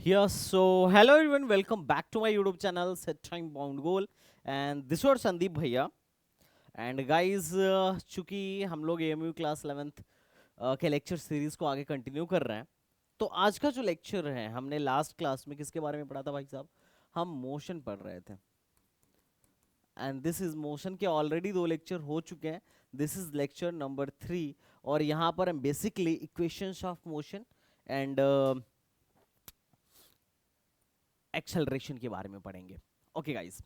Yes, so hello everyone, welcome back to my YouTube channel Set Time Bound Goal and this was Sandeep भैया and guys चूंकि हम लोग AMU class 11th के lecture series को आगे continue कर रहे हैं तो आज का जो लेक्चर है हमने लास्ट क्लास में किसके बारे में पढ़ा था भाई साहब। हम मोशन पढ़ रहे थे एंड दिस इज मोशन के ऑलरेडी दो लेक्चर हो चुके हैं। दिस इज लेक्चर नंबर 3 और यहाँ पर हम basically equations of motion and acceleration के बारे में पढ़ेंगे। ओके गाइस,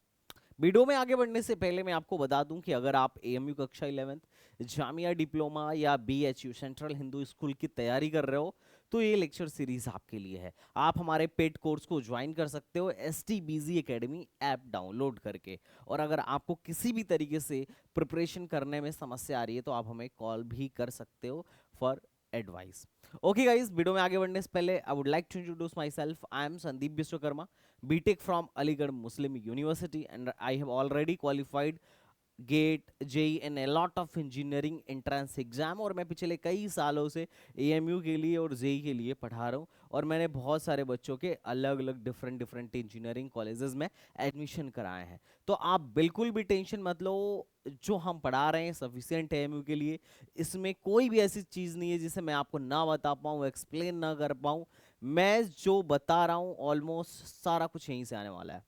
वीडियो में आगे बढ़ने से पहले मैं आपको बता दूं कि अगर आप एएमयू कक्षा 11th जामिया डिप्लोमा या बीएचयू सेंट्रल हिंदू स्कूल की तैयारी कर रहे हो तो ये लेक्चर सीरीज आपके लिए है। आप हमारे पेड कोर्स को ज्वाइन कर सकते हो STBZ एकेडमी ऐप डाउनलोड करके। और अगर आपको किसी भी तरीके से प्रिपरेशन करने में समस्या आ रही है तो आप हमें कॉल भी कर सकते हो for advice. Okay guys, video में आगे बढ़ने से पहले I would like to introduce myself. I am Sandeep Vishwakarma, BTech from Aligarh Muslim University, and I have already qualified GATE JE and a lot of engineering entrance exam. और मैं पिछले कई सालों से एएमयू के लिए और जेई के लिए पढ़ा रहा हूँ और मैंने बहुत सारे बच्चों के अलग अलग डिफरेंट इंजीनियरिंग कॉलेजेस में एडमिशन कराए हैं। तो आप बिल्कुल भी टेंशन मत लो, जो हम पढ़ा रहे हैं सफिशिएंट है एएमयू के लिए। इसमें कोई भी ऐसी चीज़ नहीं है जिसे मैं आपको ना बता पाऊँ, एक्सप्लेन ना कर पाऊँ। मैं जो बता रहा हूँ ऑलमोस्ट सारा कुछ यहीं से आने वाला है।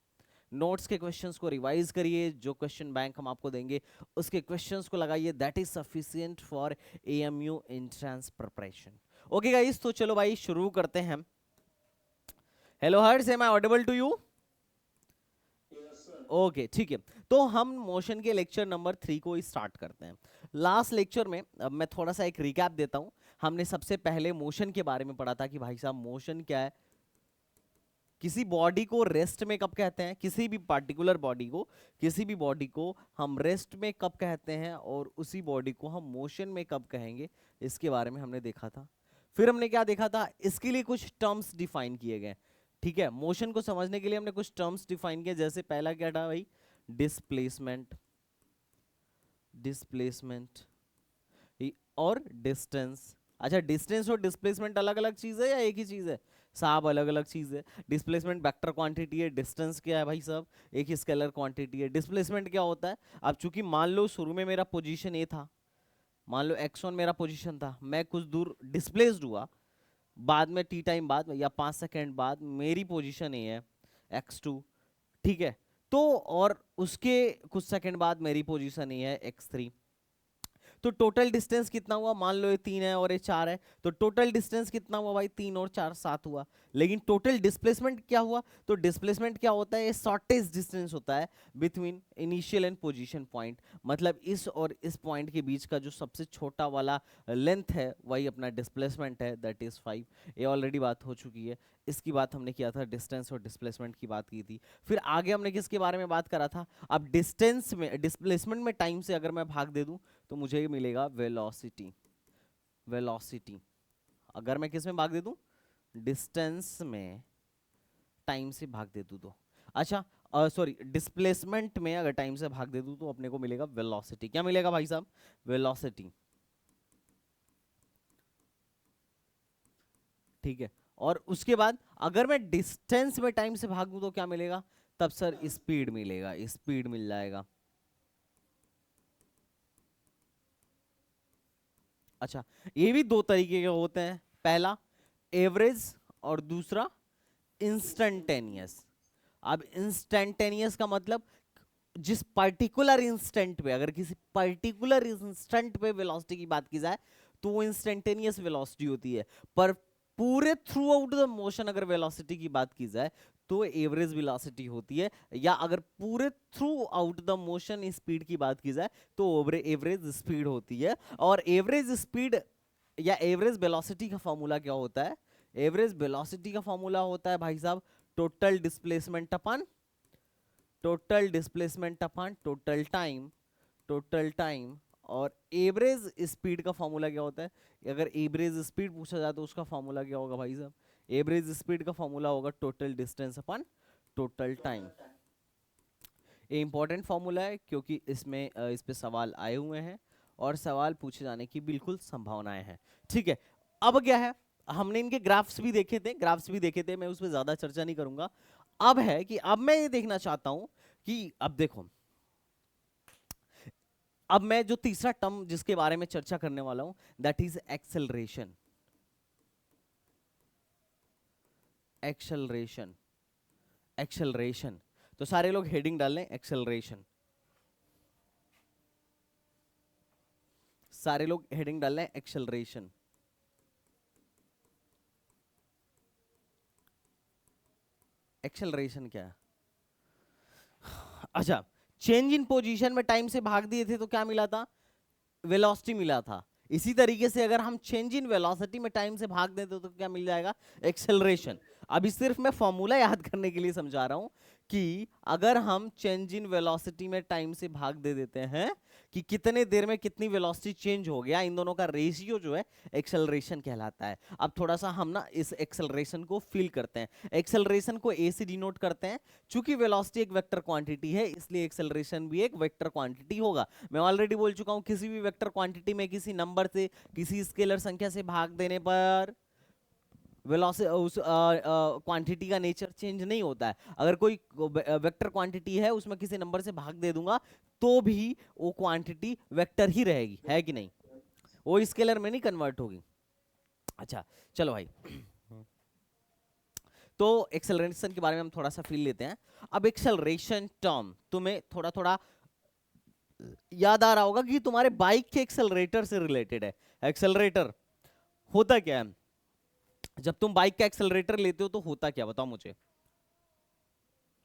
नोट्स के क्वेश्चंस को रिवाइज करिए, जो क्वेश्चन बैंक हम आपको देंगे उसके क्वेश्चंस को लगाइए। That is sufficient for AMU entrance preparation. Okay guys, तो चलो भाई शुरू करते हैं। Hello Harsh, am I audible to you? Okay ठीक है, तो हम मोशन के लेक्चर नंबर 3 को स्टार्ट करते हैं। लास्ट लेक्चर में अब मैं थोड़ा सा एक रिकैप देता हूं। हमने सबसे पहले मोशन के बारे में पढ़ा था कि भाई साहब मोशन क्या है, किसी बॉडी को रेस्ट में कब कहते हैं, किसी भी पार्टिकुलर बॉडी को, किसी भी बॉडी को हम रेस्ट में कब कहते हैं और उसी बॉडी को हम मोशन में कब कहेंगे, इसके बारे में हमने देखा था। फिर हमने क्या देखा था, इसके लिए कुछ टर्म्स डिफाइन किए गए। ठीक है, मोशन को समझने के लिए हमने कुछ टर्म्स डिफाइन किए। जैसे पहला क्या था भाई, डिस्प्लेसमेंट, डिस्प्लेसमेंट और डिस्टेंस। अच्छा, डिस्टेंस और डिस्प्लेसमेंट अलग अलग चीज है या एक ही चीज है? साहब अलग अलग चीज है। डिस्प्लेसमेंट वेक्टर क्वांटिटी है, डिस्टेंस क्या है भाई साहब, एक ही स्केलर क्वांटिटी है। डिस्प्लेसमेंट क्या होता है, अब चूंकि मान लो शुरू में मेरा पोजीशन ए था, मान लो x1 मेरा पोजीशन था, मैं कुछ दूर डिस्प्लेस्ड हुआ, बाद में टी टाइम बाद या 5 सेकेंड बाद मेरी पोजीशन ए है x2। ठीक है, तो और उसके कुछ सेकंड बाद मेरी पोजीशन ये है x3। तो टोटल डिस्टेंस कितना हुआ, मान लो ये 3 है और ये 4 है, तो टोटल डिस्टेंस कितना हुआ भाई, 3 और 4 7 हुआ। लेकिन टोटल डिस्प्लेसमेंट क्या हुआ, तो डिस्प्लेसमेंट क्या होता है, ये शॉर्टेस्ट डिस्टेंस होता है between initial and position point. मतलब इस और इस पॉइंट के बीच का जो सबसे छोटा वाला लेंथ है वही अपना डिस्प्लेसमेंट है, दैट इज 5। ये ऑलरेडी बात हो चुकी है, इसकी बात हमने किया था, डिस्टेंस और डिस्प्लेसमेंट की बात की थी। फिर आगे हमने किसके बारे में बात करा था, अब डिस्टेंस में डिस्प्लेसमेंट में टाइम से अगर मैं भाग दे दूं तो मुझे मिलेगा वेलोसिटी। वेलोसिटी अगर मैं किस में भाग दे दूं, डिस्टेंस में टाइम से भाग दे दूं तो, अच्छा सॉरी, डिस्प्लेसमेंट में अगर टाइम से भाग दे दूं तो अपने को मिलेगा वेलोसिटी। क्या मिलेगा भाई साहब, वेलोसिटी। ठीक है, और उसके बाद अगर मैं डिस्टेंस में टाइम से भागूं तो क्या मिलेगा, तब सर स्पीड मिलेगा, स्पीड मिल जाएगा। अच्छा, ये भी दो तरीके के होते हैं, पहला एवरेज और दूसरा इंस्टेंटेनियस। अब इंस्टेंटेनियस का मतलब जिस पर्टिकुलर इंस्टेंट पे, अगर किसी पर्टिकुलर इंस्टेंट पे वेलोसिटी की बात की जाए तो वो इंस्टेंटेनियस वेलोसिटी होती है। पर पूरे थ्रू आउट द मोशन अगर वेलोसिटी की बात की जाए तो एवरेज वेलोसिटी होती है। या अगर पूरे through out the motion speed की बात की जाए तो एवरेज स्पीड होती है। और एवरेज स्पीड या एवरेज वेलोसिटी का फॉर्मूला क्या होता है, एवरेज वेलोसिटी का फॉर्मूला होता है भाई साहब टोटल डिस्प्लेसमेंट अपन टोटल डिस्प्लेसमेंट अपन टोटल टाइम, टोटल टाइम। और एवरेज स्पीड का फॉर्मूला क्या होता है, अगर एवरेज स्पीड पूछा जाए तो उसका फॉर्मूला क्या होगा भाई साहब, एवरेज स्पीड का फॉर्मूला होगा टोटल डिस्टेंस अपन टोटल टाइम। ये इंपॉर्टेंट फॉर्मूला है क्योंकि इसमें इस पे सवाल आए हुए हैं और सवाल पूछे जाने की बिल्कुल संभावनाएं हैं। ठीक है, अब क्या है, हमने इनके ग्राफ्स भी देखे थे, मैं उस पर ज्यादा चर्चा नहीं करूंगा। अब है कि अब मैं ये देखना चाहता हूं कि अब देखो, अब मैं जो तीसरा टर्म जिसके बारे में चर्चा करने वाला हूं that is acceleration. Acceleration, acceleration, तो सारे लोग हेडिंग डाल लें एक्सेलरेशन, सारे लोग हेडिंग डाल लें एक्सेलरेशन। एक्सेलरेशन क्या है? अच्छा, चेंज इन पोजीशन में टाइम से भाग दिए थे तो क्या मिला था? वेलोसिटी मिला था। इसी तरीके से अगर हम चेंज इन वेलोसिटी में टाइम से भाग देते तो क्या मिल जाएगा? एक्सेलरेशन। अभी सिर्फ मैं फॉर्मूला याद करने के लिए समझा रहा हूं कि अगर हम चेंज इन वेलोसिटी में टाइम से भाग दे देते हैं कि कितने देर में कितनी वेलोसिटी चेंज हो गया, इन दोनों का रेशियो जो है एक्सेलरेशन कहलाता है। अब थोड़ा सा हम ना इस एक्सेलरेशन को फील करते हैं। एक्सेलरेशन को ए से डिनोट करते हैं। चूंकि वेलोसिटी एक वेक्टर क्वांटिटी है इसलिए एक्सेलरेशन भी एक वेक्टर क्वांटिटी होगा। मैं ऑलरेडी बोल चुका हूं किसी भी वेक्टर क्वांटिटी में किसी नंबर से किसी स्केलर संख्या से भाग देने पर वेलोसिटी उस क्वांटिटी का नेचर चेंज नहीं होता है। अगर कोई वेक्टर क्वांटिटी है उसमें किसी नंबर से भाग दे दूंगा तो भी वो क्वांटिटी वेक्टर ही रहेगी, है कि नहीं? वो स्केलर में नहीं कन्वर्ट होगी। अच्छा चलो भाई, तो एक्सेलरेशन के बारे में हम थोड़ा सा फील लेते हैं। अब एक्सेलरेशन टर्म तुम्हें थोड़ा थोड़ा याद आ रहा होगा कि तुम्हारे बाइक के एक्सेलरेटर से रिलेटेड है। एक्सेलरेटर होता क्या है? जब तुम बाइक का एक्सेलरेटर लेते हो तो होता क्या, बताओ मुझे,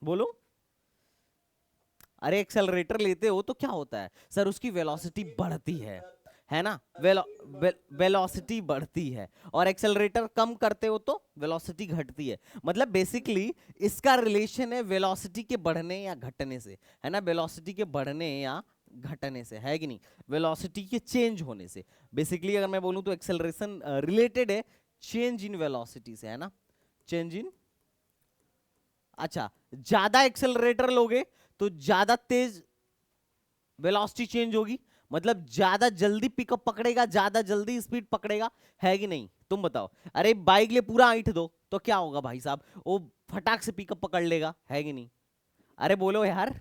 बोलो। अरे एक्सेलरेटर लेते हो तो क्या होता है? सर उसकी वेलोसिटी बढ़ती है ना? वेलोसिटी बढ़ती है। और एक्सेलरेटर कम करते हो तो वेलोसिटी घटती है। मतलब बेसिकली इसका रिलेशन है वेलोसिटी के बढ़ने या घटने से, है ना? वेलोसिटी के बढ़ने या घटने से, है कि नहीं? वेलोसिटी के चेंज होने से। बेसिकली अगर मैं बोलूं तो एक्सेलरेशन रिलेटेड है चेंज इन वेलोसिटी से, है ना? चेंज इन, अच्छा, ज्यादा एक्सेलरेटर लोगे तो ज्यादा तेज वेलोसिटी चेंज होगी, मतलब ज्यादा जल्दी पिकअप पकड़ेगा, ज्यादा जल्दी स्पीड पकड़ेगा, है कि नहीं? तुम बताओ। अरे बाइक ले पूरा ऐंठ दो तो क्या होगा भाई साहब? वो फटाक से पिकअप पकड़ लेगा, है कि नहीं? अरे बोलो यार,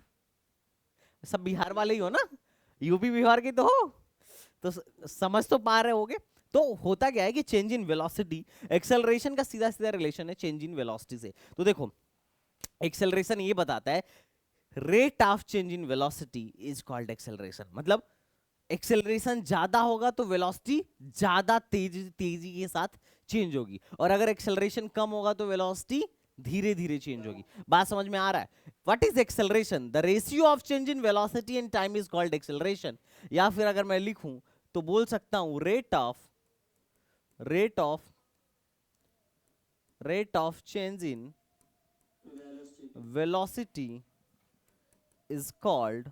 सब बिहार वाले ही हो ना? यूपी बिहार के तो हो, तो समझ तो पा रहे होगे। तो होता क्या है कि चेंज इन वेलोसिटी, एक्सेलरेशन का सीधा सीधा रिलेशन है चेंज इन वेलोसिटी से। तो देखो एक्सेलरेशन ये बताता है rate of change in velocity is called acceleration. मतलब एक्सेलरेशन ज्यादा होगा तो वेलोसिटी ज्यादा तेजी के साथ चेंज होगी, और अगर एक्सेलरेशन कम होगा तो वेलोसिटी धीरे धीरे चेंज होगी। बात समझ में आ रहा है? What is acceleration? The ratio of change in velocity and time is called acceleration. या फिर अगर मैं लिखूं तो बोल सकता हूं rate of change in velocity is called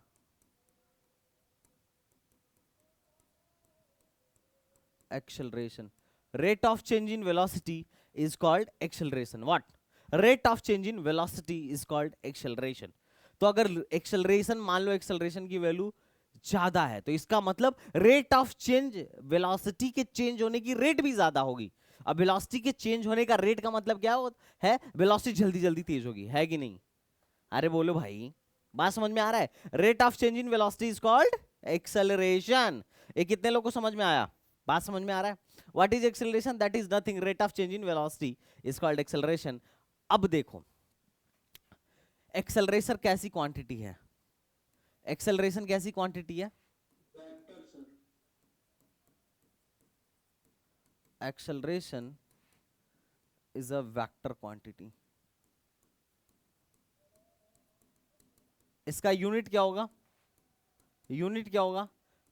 acceleration. Rate of change in velocity is called acceleration. What? Rate of change in velocity is called acceleration. तो अगर एक्सेलरेशन, मान लो एक्सेलरेशन की वैल्यू ज्यादा है तो इसका मतलब रेट ऑफ चेंज, वेलोसिटी के चेंज होने की रेट भी ज्यादा होगी। अब वेलोसिटी के चेंज होने का रेट का मतलब क्या है? वेलोसिटी जल्दी जल्दी तेज होगी, है कि नहीं? अरे बोलो भाई, बात समझ में आ रहा है? Rate of change in velocity is called acceleration. ये कितने लोगों को समझ में आया? बात समझ में आ रहा है? What is acceleration? That is nothing, rate of change in velocity is called acceleration. अब देखो एक्सेलरेशन कैसी क्वांटिटी है? एक्सेलरेशन कैसी क्वांटिटी है? Acceleration is a vector quantity. इसका यूनिट क्या होगा? यूनिट क्या होगा?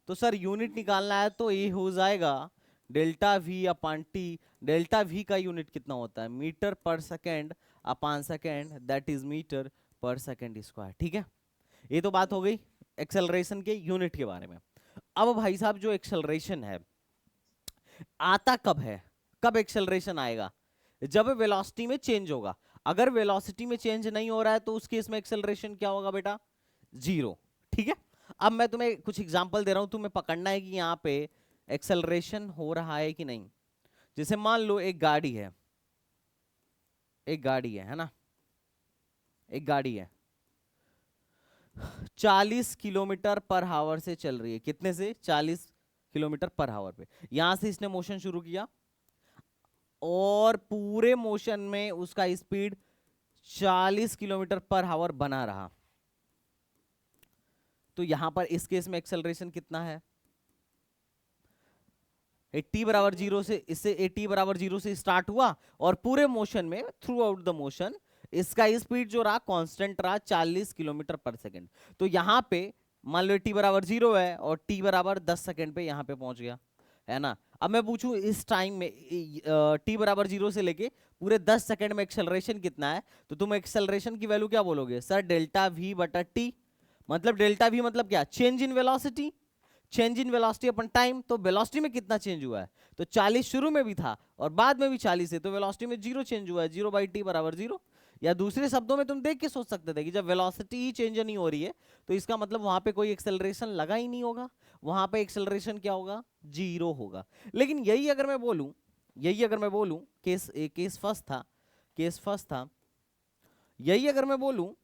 तो सर यूनिट निकालना है तो ये हो जाएगा delta v upon t. Delta v का यूनिट कितना होता है? Metre per second upon second, that is metre per second square. ठीक है, ये तो बात हो गई एक्सेलरेशन के यूनिट के बारे में। अब भाई साहब जो एक्सेलरेशन है आता कब है? कब एक्सेलरेशन आएगा? जब वेलोसिटी में चेंज होगा। अगर वेलोसिटी में चेंज नहीं हो रहा है तो उस केस में एक्सेलरेशन क्या होगा बेटा? जीरो। ठीक है, अब मैं तुम्हें कुछ एग्जांपल दे रहा हूं, तुम्हें पकड़ना है कि यहाँ पे एक्सेलरेशन हो रहा है कि नहीं। जैसे मान लो एक गाड़ी है, एक गाड़ी है ना, एक गाड़ी है 40 किलोमीटर पर आवर से चल रही है। कितने से? 40 किलोमीटर पर आवर पे। यहां से इसने मोशन शुरू किया और पूरे मोशन में उसका स्पीड 40 किलोमीटर पर आवर बना रहा। तो यहां पर इस केस में एक्सेलरेशन कितना है? t बराबर 0 से, इससे t बराबर 0 से स्टार्ट हुआ और पूरे मोशन में, थ्रू आउट द मोशन, इसका स्पीड जो रहा कांस्टेंट रहा 40 किलोमीटर पर सेकंड। तो यहां पे मान लो t बराबर 0 है और t बराबर 10 सेकंड पे यहां पे पहुंच गया, है ना। अब मैं पूछूं इस टाइम में t बराबर 0 से लेके पूरे 10 सेकंड में एक्सेलरेशन कितना है, तो तुम एक्सेलरेशन की वैल्यू क्या बोलोगे? सर डेल्टा v बटा t। मतलब डेल्टा v मतलब क्या? Change in velocity, change in velocity upon time. तो वेलोसिटी में कितना चेंज हुआ है? तो 40 शुरू में भी था और बाद में भी 40 है, तो वेलोसिटी में 0 चेंज हुआ है, 0 बाई टी बराबर 0। या दूसरे शब्दों में तुम देख के सोच सकते थे कि जब वेलोसिटी ही चेंज नहीं हो रही है तो इसका मतलब वहां पे कोई एक्सेलरेशन लगा ही नहीं होगा, वहां पे एक्सेलरेशन क्या होगा? 0 होगा। लेकिन यही अगर मैं बोलूं, यही अगर मैं बोलूं केस फर्स्ट था, केस फर्स्ट था, यही अगर मैं बोलूं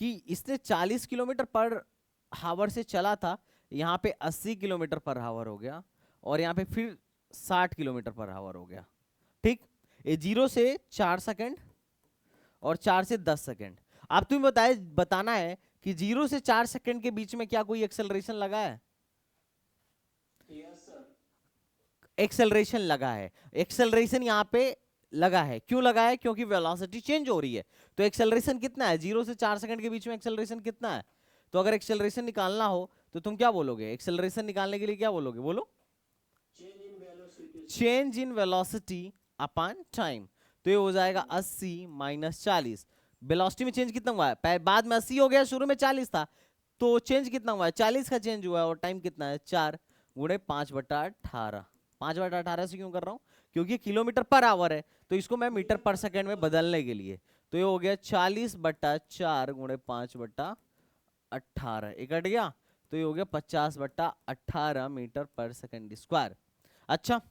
कि इसने 40 किलोमीटर पर हावर से चला था, यहां पे 80 किलोमीटर पर हावर हो गया और यहां पे फिर 60 किलोमीटर पर हावर हो गया। ठीक, ये 0 से 4 सेकंड और 4 से 10 सेकंड। अब तुम्हें बताना है कि 0 से 4 सेकंड के बीच में क्या कोई एक्सेलरेशन लगा है? एक्सेलरेशन लगा है। एक्सेलरेशन यहां पे लगा है, क्यों लगा है? क्योंकि वेलोसिटी चेंज हो रही है। तो एक्सेलरेशन कितना है? 0 से 4 सेकंड के बीच में एक्सेलरेशन कितना है? तो अगर एक्सेलरेशन निकालना हो तो तुम क्या बोलोगे? एक्सेलरेशन निकालने के लिए क्या बोलोगे? बोलो। Change in velocity upon time. तो ये हो जाएगा 80 माइनस 40। वेलोसिटी में चेंज कितना हुआ है? बाद में 80 हो गया, शुरू में 40 था, तो चेंज कितना हुआ है? 40 का चेंज हुआ है। और टाइम कितना है? 4 गुणे 5/18। 5/18 से क्यों कर रहा हूं? क्योंकि किलोमीटर पर आवर है, तो इसको मैं मीटर पर सेकेंड में बदलने के लिए, तो ये हो गया 40/4 गुणे 5/18, ये कट गया, तो ये हो गया 50/18 मीटर पर सेकेंड स्क्वायर। अच्छा,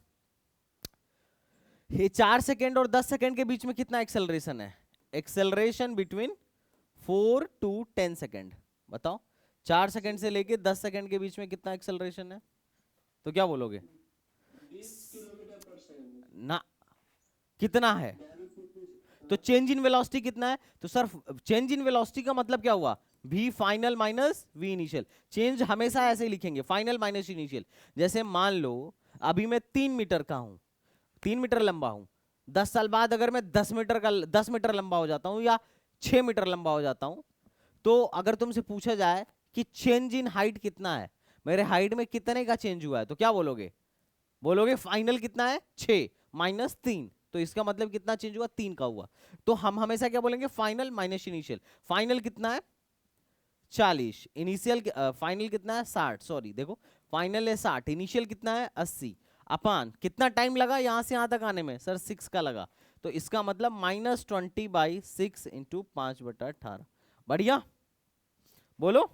ये 4 सेकेंड और 10 सेकेंड के बीच में कितना एक्सेलरेशन है? Acceleration between 4 to 10 second. बताओ, 4 सेकेंड से लेके 10 सेकेंड के बीच में कितना एक्सेलरेशन है? तो क्या बोलोगे? 20 किलोमीटर पर सेकंड ना, कितना है? तो चेंज इन वेलोसिटी कितना है? तो सर चेंज इन वेलोसिटी का मतलब क्या हुआ? v final minus v initial. Change हमेशा ऐसे ही लिखेंगे, फाइनल माइनस इनिशियल। जैसे मान लो अभी मैं 3 मीटर का हूं, 3 मीटर लंबा हूं, 10 साल बाद अगर मैं 10 मीटर लंबा हो जाता हूं या 6 मीटर लंबा हो जाता हूं, तो अगर तुमसे पूछा जाए कि चेंज इन हाइट कितना है, मेरे हाइट में कितने का चेंज हुआ है, तो क्या बोलोगे? बोलोगे फाइनल कितना है? 6 माइनस 3, तो इसका मतलब कितना चेंज हुआ? 3 का हुआ। तो हम हमेशा क्या बोलेंगे? Final minus initial. फाइनल कितना है? 40। इनिशियल फाइनल कितना है? 60। सॉरी, देखो, फाइनल है 60, इनिशियल कितना है? 80। अपान कितना टाइम लगा यहां से यहां तक आने में? सर 6 का लगा। तो इसका मतलब -20/6 इंटू 5/18। बढ़िया, बोलो।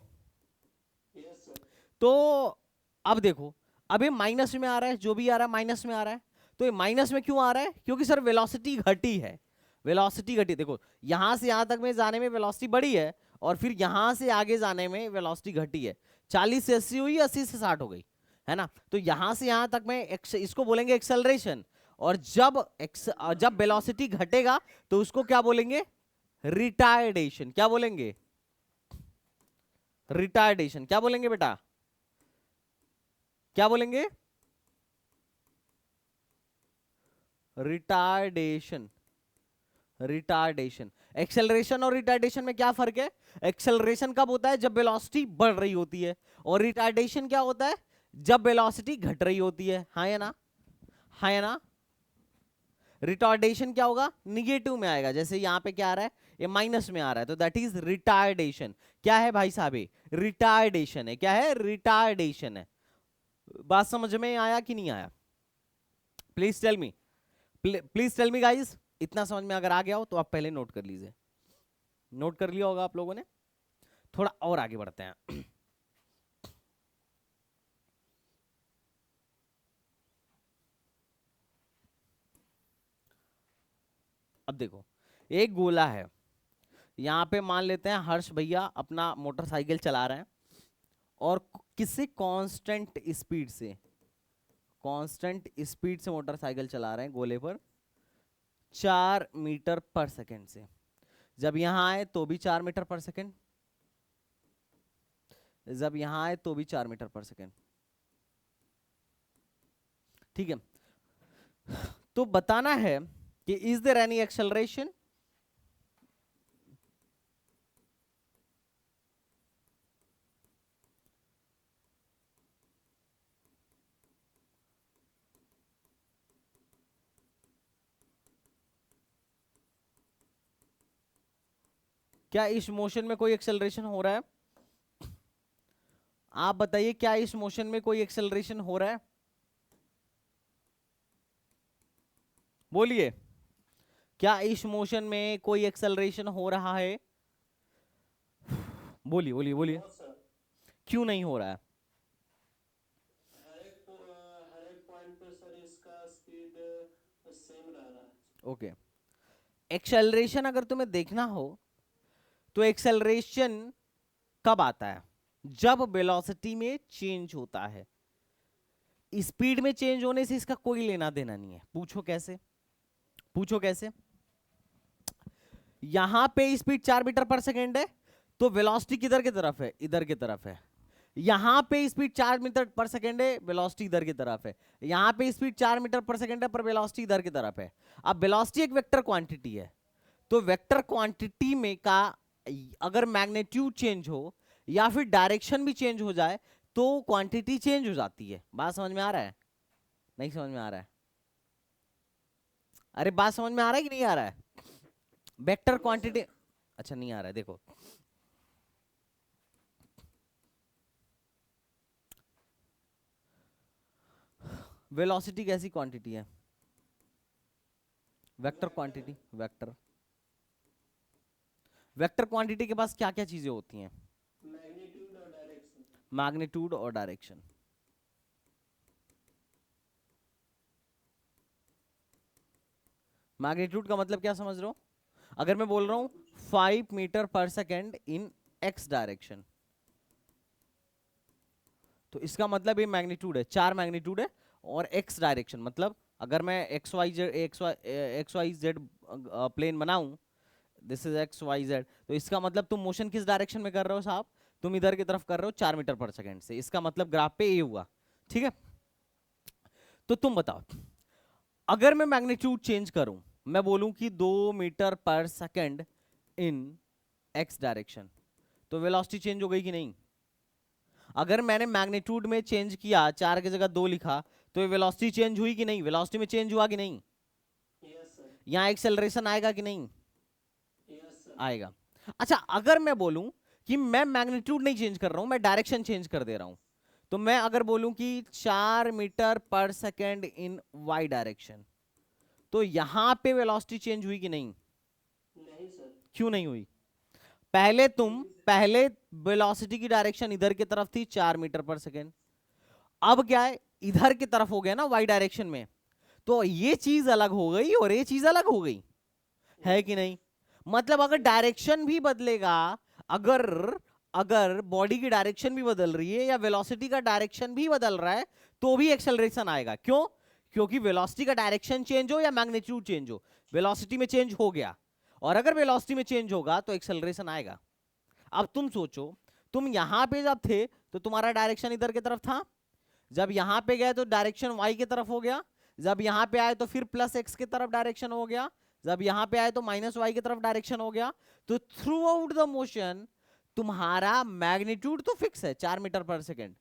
Yes sir. तो अब देखो, अब ये माइनस में आ रहा है, जो भी आ रहा है माइनस में आ रहा है। तो ये माइनस में क्यों आ रहा है? क्योंकि सर वेलोसिटी घटी है, वेलोसिटी घटी। देखो, यहां से यहां तक में जाने में वेलोसिटी बढ़ी है और फिर यहां से आगे जाने में वेलोसिटी घटी है। 40 से 80 हुई, 80 से 60 हो गई, है ना। तो यहां से यहां तक में इसको बोलेंगे एक्सेलरेशन। और जब वेलोसिटी घटेगा तो उसको क्या बोलेंगे? रिटार्डेशन। क्या बोलेंगे? रिटार्डेशन। क्या बोलेंगे बेटा? क्या बोलेंगे? रिटार्डेशन। रिटार्डेशन। एक्सेलरेशन और रिटार्डेशन में क्या फर्क है? एक्सेलरेशन कब होता है? जब वेलोसिटी बढ़ रही होती है। और रिटार्डेशन क्या होता है? जब वेलोसिटी घट रही होती है। हाँ या ना? हाँ या ना? रिटार्डेशन क्या होगा? निगेटिव में आएगा। जैसे यहां पे क्या आ रहा है? ये माइनस में आ रहा है, तो दैट इज रिटार्डेशन। क्या है भाई साहब? रिटार्डेशन है। क्या है? रिटार्डेशन है। बात समझ में आया कि नहीं आया? Please tell me, please tell me guys. इतना समझ में अगर आ गया हो तो आप पहले नोट कर लीजिए। नोट कर लिया होगा आप लोगों ने। थोड़ा और आगे बढ़ते हैं। अब देखो, एक गोला है, यहाँ पे मान लेते हैं हर्ष भैया अपना मोटरसाइकिल चला रहे हैं और किसी कांस्टेंट स्पीड से मोटरसाइकिल चला रहे हैं गोले पर 4 मीटर पर सेकेंड से। जब यहां आए तो भी 4 मीटर पर सेकेंड, जब यहां आए तो भी 4 मीटर पर सेकेंड। ठीक है, तो बताना है कि इज देयर एनी एक्सेलरेशन। क्या इस मोशन में कोई एक्सेलरेशन हो रहा है? आप बताइए, क्या इस मोशन में कोई एक्सेलरेशन हो रहा है? बोलिए, क्या इस मोशन में कोई एक्सेलरेशन हो रहा है? बोलिए बोलिए बोलिए। नो सर, क्यों नहीं हो रहा है? हर एक पॉइंट पे सर इसका स्पीड सेम रह रहा है। ओके, एक्सेलरेशन अगर तुम्हें देखना हो तो एक्सेलरेशन कब आता है? जब वेलोसिटी में चेंज होता है। स्पीड में चेंज होने से इसका कोई लेना देना नहीं है। पूछो कैसे, पूछो कैसे? यहां पे स्पीड 4 मीटर पर सेकेंड है, तो वेलोसिटी किधर की तरफ है? इधर की तरफ है। यहां पे स्पीड 4 मीटर पर सेकेंड है, वेलोसिटी इधर की तरफ है। यहां पे स्पीड 4 मीटर पर सेकेंड है, पर वेलोसिटी इधर की तरफ है। अब वेलोसिटी एक वेक्टर क्वांटिटी है, तो वेक्टर क्वांटिटी में का अगर मैग्नीट्यूड चेंज हो या फिर डायरेक्शन भी चेंज हो जाए तो क्वांटिटी चेंज हो जाती है। बात समझ में आ रहा है? नहीं समझ में आ रहा है? अरे बात समझ में आ रहा है कि नहीं आ रहा है? वेक्टर क्वांटिटी, अच्छा नहीं आ रहा है। देखो, वेलोसिटी कैसी क्वांटिटी है? Vector quantity. Vector vector quantity के पास क्या क्या चीजें होती हैं? मैग्नीट्यूड और डायरेक्शन। मैग्नीट्यूड और डायरेक्शन। मैग्नीट्यूड का मतलब क्या समझ रहे हो? अगर मैं बोल रहा हूं 5 metre per second in x direction, तो इसका मतलब ये मैग्नीट्यूड है, 4 मैग्नीट्यूड है। और एक्स डायरेक्शन मतलब अगर मैं एक्स वाई जेड प्लेन बनाऊं, this is x y z, तो इसका मतलब तुम मोशन किस डायरेक्शन में कर रहे हो साहब? तुम इधर की तरफ कर रहे हो 4 मीटर पर सेकेंड से। इसका मतलब ग्राफ पे ए हुआ। ठीक है, तो तुम बताओ, अगर मैं मैग्नीट्यूड चेंज करूं, मैं बोलूं कि 2 metre per second in x direction, तो वेलोसिटी चेंज हो गई कि नहीं? अगर मैंने मैग्नीट्यूड में चेंज किया, 4 की जगह 2 लिखा, तो ये वेलोसिटी चेंज हुई कि नहीं? वेलोसिटी में चेंज हुआ कि नहीं? Yes sir. यहां एक्सेलरेशन आएगा कि नहीं? Yes sir. आएगा। अच्छा, अगर मैं बोलूं कि मैं मैग्नीट्यूड नहीं चेंज कर रहा हूं, मैं डायरेक्शन चेंज कर दे रहा हूं, तो मैं अगर बोलूं कि 4 metre per second in Y direction, तो यहां पे वेलोसिटी चेंज हुई कि नहीं? नहीं सर। क्यों नहीं हुई? पहले वेलोसिटी की डायरेक्शन इधर की तरफ थी 4 मीटर पर सेकेंड, अब क्या है, इधर की तरफ हो गया ना वाई डायरेक्शन में, तो ये चीज अलग हो गई और ये चीज अलग हो गई, है कि नहीं? मतलब अगर डायरेक्शन भी बदलेगा, अगर अगर बॉडी की डायरेक्शन भी बदल रही है या वेलोसिटी का डायरेक्शन भी बदल रहा है, तो भी एक्सेलरेशन आएगा। क्यों? क्योंकि वेलोसिटी का डायरेक्शन चेंज हो या मैग्नीट्यूड चेंज हो, वेलोसिटी में चेंज हो गया, और अगर वेलोसिटी में चेंज होगा तो एक्सेलरेशन आएगा। अब तुम सोचो, तुम यहां पे जब थे तो तुम्हारा डायरेक्शन इधर की तरफ था, जब यहां पे गए तो डायरेक्शन वाई की तरफ हो गया, जब यहां पे आए तो फिर प्लस एक्स की तरफ डायरेक्शन हो गया, जब यहां पे आए तो माइनस वाई की तरफ डायरेक्शन हो गया। तो थ्रू आउट द मोशन तुम्हारा मैग्नीट्यूड तो फिक्स है 4 मीटर पर सेकेंड,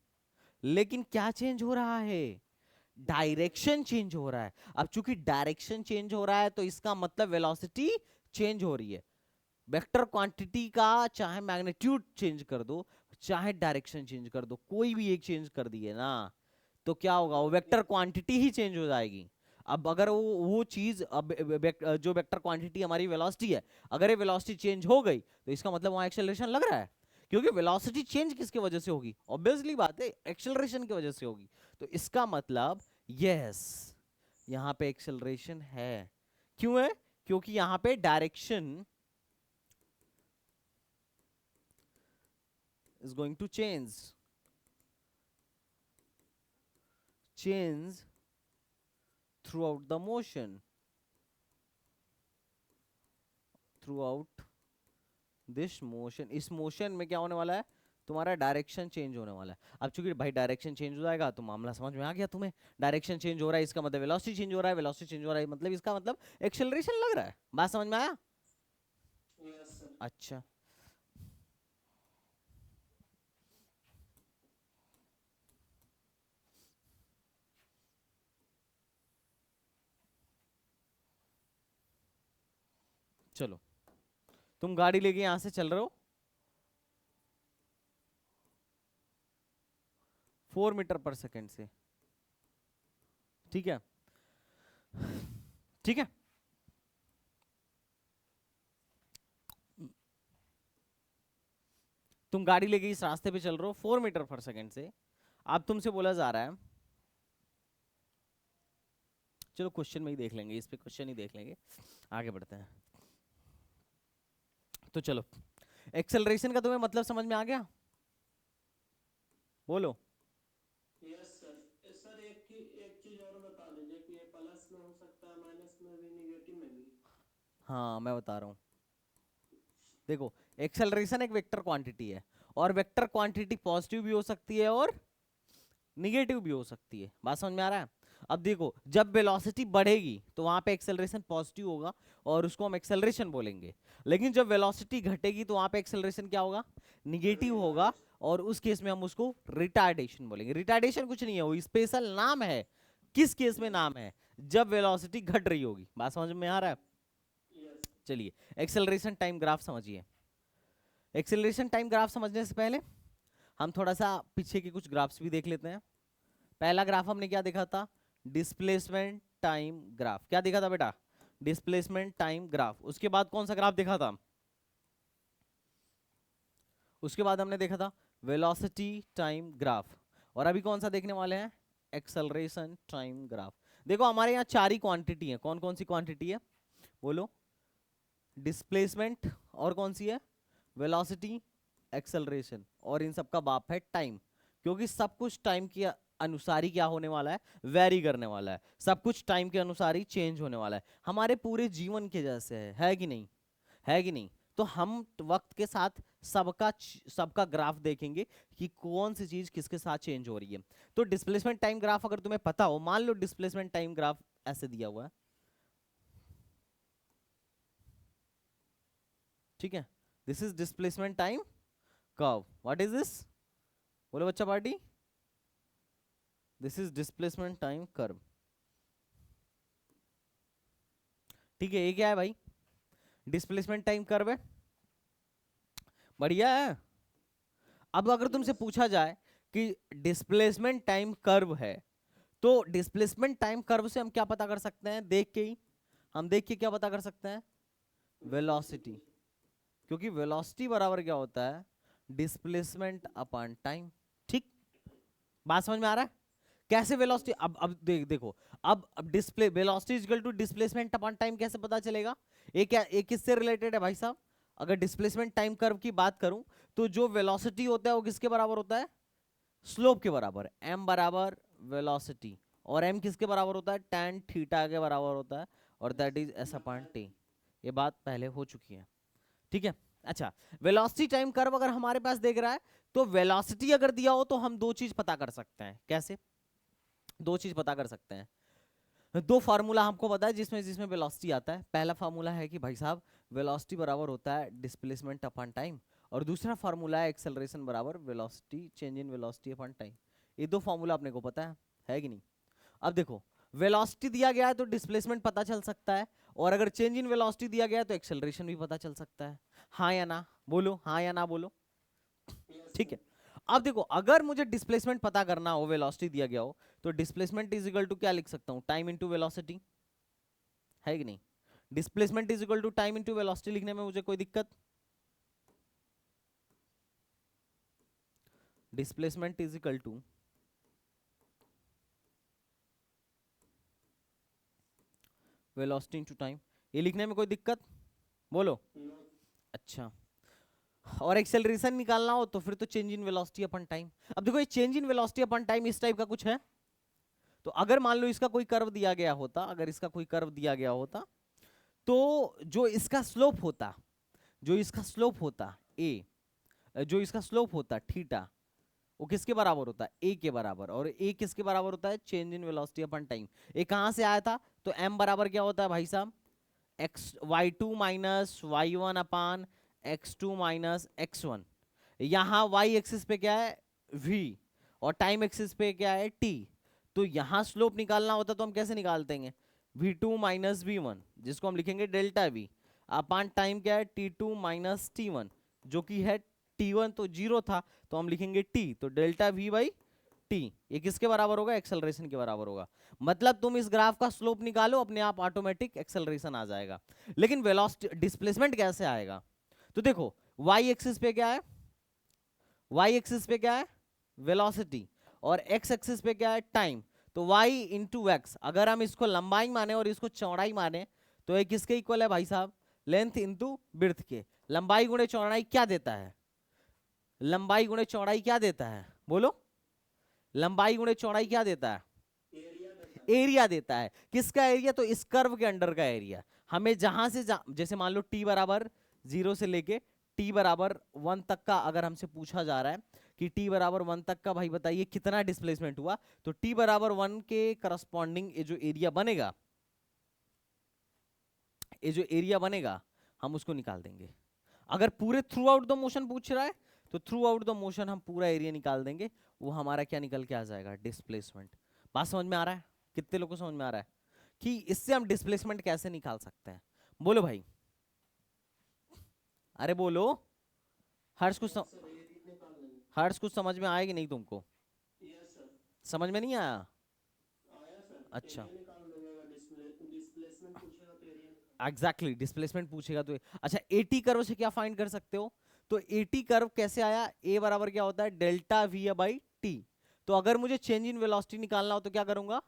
लेकिन क्या चेंज हो रहा है? डायरेक्शन चेंज हो रहा है। अब चूंकि डायरेक्शन चेंज हो रहा है तो इसका मतलब वेलोसिटी चेंज हो रही है। वेक्टर क्वांटिटी का चाहे मैग्नीट्यूड चेंज कर दो, चाहे डायरेक्शन चेंज कर दो, कोई भी एक चेंज कर दिए ना, तो क्या होगा? वो वेक्टर क्वांटिटी ही चेंज हो जाएगी। अब अगर वो चीज, अब जो वेक्टर क्वांटिटी हमारी वेलोसिटी है, अगर ये वेलोसिटी चेंज हो गई तो इसका मतलब वहां एक्सेलरेशन लग रहा है, क्योंकि वेलोसिटी चेंज किसकी वजह से होगी? ऑब्वियसली बात है, एक्सेलरेशन की वजह से होगी। तो इसका मतलब यस, यहां पे एक्सेलरेशन है। क्यों है? क्योंकि यहां पे direction is going to change throughout the motion, throughout this motion. इस मोशन में क्या होने वाला है, तुम्हारा डायरेक्शन चेंज होने वाला है। अब चूंकि भाई डायरेक्शन चेंज हो जाएगा तो मामला समझ में आ गया तुम्हें। डायरेक्शन चेंज हो रहा है इसका मतलब वेलोसिटी चेंज हो रहा है, वेलोसिटी चेंज हो रहा है मतलब इसका मतलब एक्सेलरेशन लग रहा है। बात समझ में आया? Yes sir. अच्छा, चलो तुम गाड़ी लेके यहां से चल रहे हो 4 मीटर पर सेकेंड से, ठीक है, ठीक है। तुम गाड़ी लेके इस रास्ते पे चल रहे हो 4 मीटर पर सेकेंड से। अब तुमसे बोला जा रहा है, चलो क्वेश्चन में ही देख लेंगे, इस पे क्वेश्चन ही देख लेंगे, आगे बढ़ते हैं। तो चलो, एक्सेलरेशन का तुम्हें मतलब समझ में आ गया? बोलो। Yes sir. सर एक चीज और बता दीजिए कि ये प्लस में हो सकता है, माइनस में भी, निगेटिव में भी। हाँ मैं बता रहा हूँ, देखो एक्सेलरेशन एक वेक्टर क्वांटिटी है, और वेक्टर क्वांटिटी पॉजिटिव भी हो सकती है और निगेटिव भी हो सकती है। बात समझ में आ रहा है? अब देखो, जब वेलोसिटी बढ़ेगी तो वहां पे एक्सेलरेशन पॉजिटिव होगा और उसको हम एक्सेलरेशन बोलेंगे। लेकिन जब वेलोसिटी घटेगी तो वहां पे एक्सेलरेशन क्या होगा, निगेटिव होगा, रिटार्डेशन। और उस केस में हम उसको रिटार्डेशन बोलेंगे। रिटार्डेशन कुछ नहीं है, वो स्पेशल नाम है। किस केस में नाम है, जब वेलोसिटी घट रही होगी। बात समझ में आ रहा है? यस। चलिए, एक्सेलरेशन टाइम ग्राफ समझिए। एक्सेलरेशन टाइम ग्राफ समझने से पहले हम थोड़ा सा पीछे के कुछ ग्राफ्स भी देख लेते हैं। पहला ग्राफ हमने क्या देखा था, डिस्प्लेसमेंट टाइम ग्राफ। क्या देखा था बेटा, डिस्प्लेसमेंट टाइम ग्राफ। उसके बाद कौन सा ग्राफ देखा था, उसके बाद हमने देखा था वेलोसिटी टाइम ग्राफ। और अभी कौन सा देखने वाले हैं, एक्सेलरेशन टाइम ग्राफ। देखो हमारे यहाँ चार ही क्वांटिटी है, कौन कौन सी क्वांटिटी है बोलो, डिस्प्लेसमेंट, और कौन सी है, वेलोसिटी, एक्सेलरेशन, और इन सबका बाप है टाइम। क्योंकि सब कुछ टाइम के अनुसार ही क्या होने वाला है, वेरी करने वाला है। सब कुछ टाइम के अनुसार ही चेंज होने वाला है, हमारे पूरे जीवन के जैसे है कि नहीं, है कि नहीं? तो हम वक्त के साथ सबका सबका ग्राफ देखेंगे कि कौन सी चीज किसके साथ चेंज हो रही है। तो डिस्प्लेसमेंट टाइम ग्राफ अगर तुम्हें पता हो, मान लो डिस्प्लेसमेंट टाइम ग्राफ ऐसे दिया हुआ है, ठीक है, this is displacement time curve. What is this, बोलो बच्चा party, this is displacement time curve. ठीक है, ये क्या है भाई, डिस्प्लेसमेंट टाइम कर्व है, बढ़िया है। अब अगर तुमसे यस। पूछा जाए कि डिस्प्लेसमेंट टाइम कर्व है, तो डिस्प्लेसमेंट टाइम कर्व से हम क्या पता कर सकते हैं, देख के ही, हम देख के क्या पता कर सकते हैं, वेलोसिटी। वेलोसिटी। क्योंकि वेलोसिटी बराबर क्या होता है, डिस्प्लेसमेंट अपॉन टाइम। ठीक, बात समझ में आ रहा है? कैसे वेलोसिटी, यस। अब देखो, अब display velocity is equal to displacement upon time कैसे पता चलेगा, ये क्या, ये किससे रिलेटेड है भाई साहब? अगर डिस्प्लेसमेंट टाइम कर्व की बात करूं, तो जो वेलोसिटी होता है वो किसके बराबर होता है, स्लोप के बराबर। एम बराबर वेलोसिटी, और एम किसके बराबर होता है, tan थीटा के बराबर होता है, और that is S upon T. ये बात पहले हो चुकी है, ठीक है। अच्छा, वेलोसिटी टाइम कर्व अगर हमारे पास देख रहा है, तो वेलोसिटी अगर दिया हो तो हम दो चीज पता कर सकते हैं। कैसे, दो चीज पता कर सकते हैं। दो फार्मूला हमको पता है जिसमें जिसमें वेलोसिटी आता है। पहला फार्मूला है कि भाई साहब वेलोसिटी बराबर होता है डिस्प्लेसमेंट अपॉन टाइम, और दूसरा फार्मूला है एक्सेलरेशन बराबर velocity change in velocity upon time. ये दो फार्मूला अपने को पता है कि नहीं? अब देखो, वेलोसिटी दिया गया है तो डिस्प्लेसमेंट पता चल सकता है, और अगर चेंज इन वेलोसिटी दिया गया है तो एक्सेलरेशन भी पता चल सकता है। हाँ या ना बोलो, हाँ या ना बोलो। यस ठीक सर। है, अब देखो अगर मुझे डिस्प्लेसमेंट पता करना हो, वेलोसिटी दिया गया हो, तो डिस्प्लेसमेंट इज इक्वल टू क्या लिख सकता हूं, टाइम इनटू वेलोसिटी, है कि नहीं? Displacement is equal to time into velocity लिखने में मुझे कोई दिक्कत, displacement is equal to velocity into time, ये लिखने में कोई दिक्कत? बोलो। नो। अच्छा, और एक्सेलरेशन निकालना हो तो फिर तो change in velocity upon time. अब देखो ये change in velocity upon time इस टाइप का कुछ है। तो अगर मान लो इसका कोई कर्व दिया गया होता, अगर इसका कोई कर्व दिया गया होता, तो जो इसका स्लोप होता, जो इसका स्लोप होता ए, जो इसका स्लोप होता थीटा, वो किसके बराबर होता है? ए के बराबर। और ए किसके बराबर होता है? Change in velocity upon time. A कहां से आया था? तो एम बराबर क्या होता है भाई साहब? X y two minus y one upon x two minus x one. यहाँ वाई एक्सिस पे क्या है? v, और टाइम एक्सिस पे क्या है? t। तो यहाँ स्लोप निकालना होता तो हम कैसे निकालते हैं? v2 to minus we one, जिसको हम लिखेंगे डेल्टा v, अपान टाइम क्या है? t2 माइनस टी वन, जो कि है t1 तो जीरो था, तो हम लिखेंगे t, तो डेल्टा v बाई टी। ये किसके बराबर होगा? एक्सेलरेशन के बराबर होगा। मतलब तुम इस ग्राफ का स्लोप निकालो, अपने आप ऑटोमेटिक एक्सेलरेशन आ जाएगा। लेकिन वेलोसिटी डिस्प्लेसमेंट कैसे आएगा? तो देखो y एक्सिस पे क्या है? y एक्सिस पे क्या है? वेलोसिटी। और x एक्सिस पे क्या है? टाइम। तो y इंटू एक्स, अगर हम इसको लंबाई माने और इसको चौड़ाई माने, तो ये किसके इक्वल है भाई साहब? लेंथ इंटू विड्थ के। लंबाई गुणे चौड़ाई क्या देता है? लंबाई गुणे चौड़ाई क्या देता है? बोलो, लंबाई गुणे चौड़ाई क्या देता है? एरिया देता है। एरिया देता है। किसका एरिया? तो इस कर्व के अंडर का एरिया। हमें जहां से जैसे मान लो t बराबर 0 से लेके t बराबर 1 तक का अगर हमसे पूछा जा रहा है कि t बराबर 1 तक का भाई बताइए कितना डिस्प्लेसमेंट हुआ, तो t बराबर 1 के करस्पॉन्डिंग ये जो एरिया बनेगा, ये जो एरिया बनेगा हम उसको निकाल देंगे। अगर पूरे थ्रू आउट द मोशन पूछ रहा है, तो थ्रू आउट द मोशन हम पूरा एरिया निकाल देंगे। वो हमारा क्या निकल के आ जाएगा? डिस्प्लेसमेंट। बात समझ में आ रहा है? कितने लोगों को समझ में आ रहा है कि इससे हम डिस्प्लेसमेंट कैसे निकाल सकते हैं? बोलो भाई, अरे बोलो। हर्ष कुछ यस सर, एरिया निकाल लेंगे। हर्ष कुछ समझ में आएगी नहीं तुमको? Yes sir. समझ में नहीं आया? आया सर, अच्छा, एरिया निकाल लेंगे। अगर डिस्प्लेसमेंट पूछेगा तो एरिया निकाल। एग्जैक्टली डिस्प्लेसमेंट पूछेगा तो अच्छा, एटी कर्व से क्या फाइंड कर सकते हो? तो एटी कर्व कैसे आया? ए बराबर क्या होता है? Delta we by T. तो अगर मुझे चेंज इन वेलोसिटी निकालना हो तो क्या करूंगा?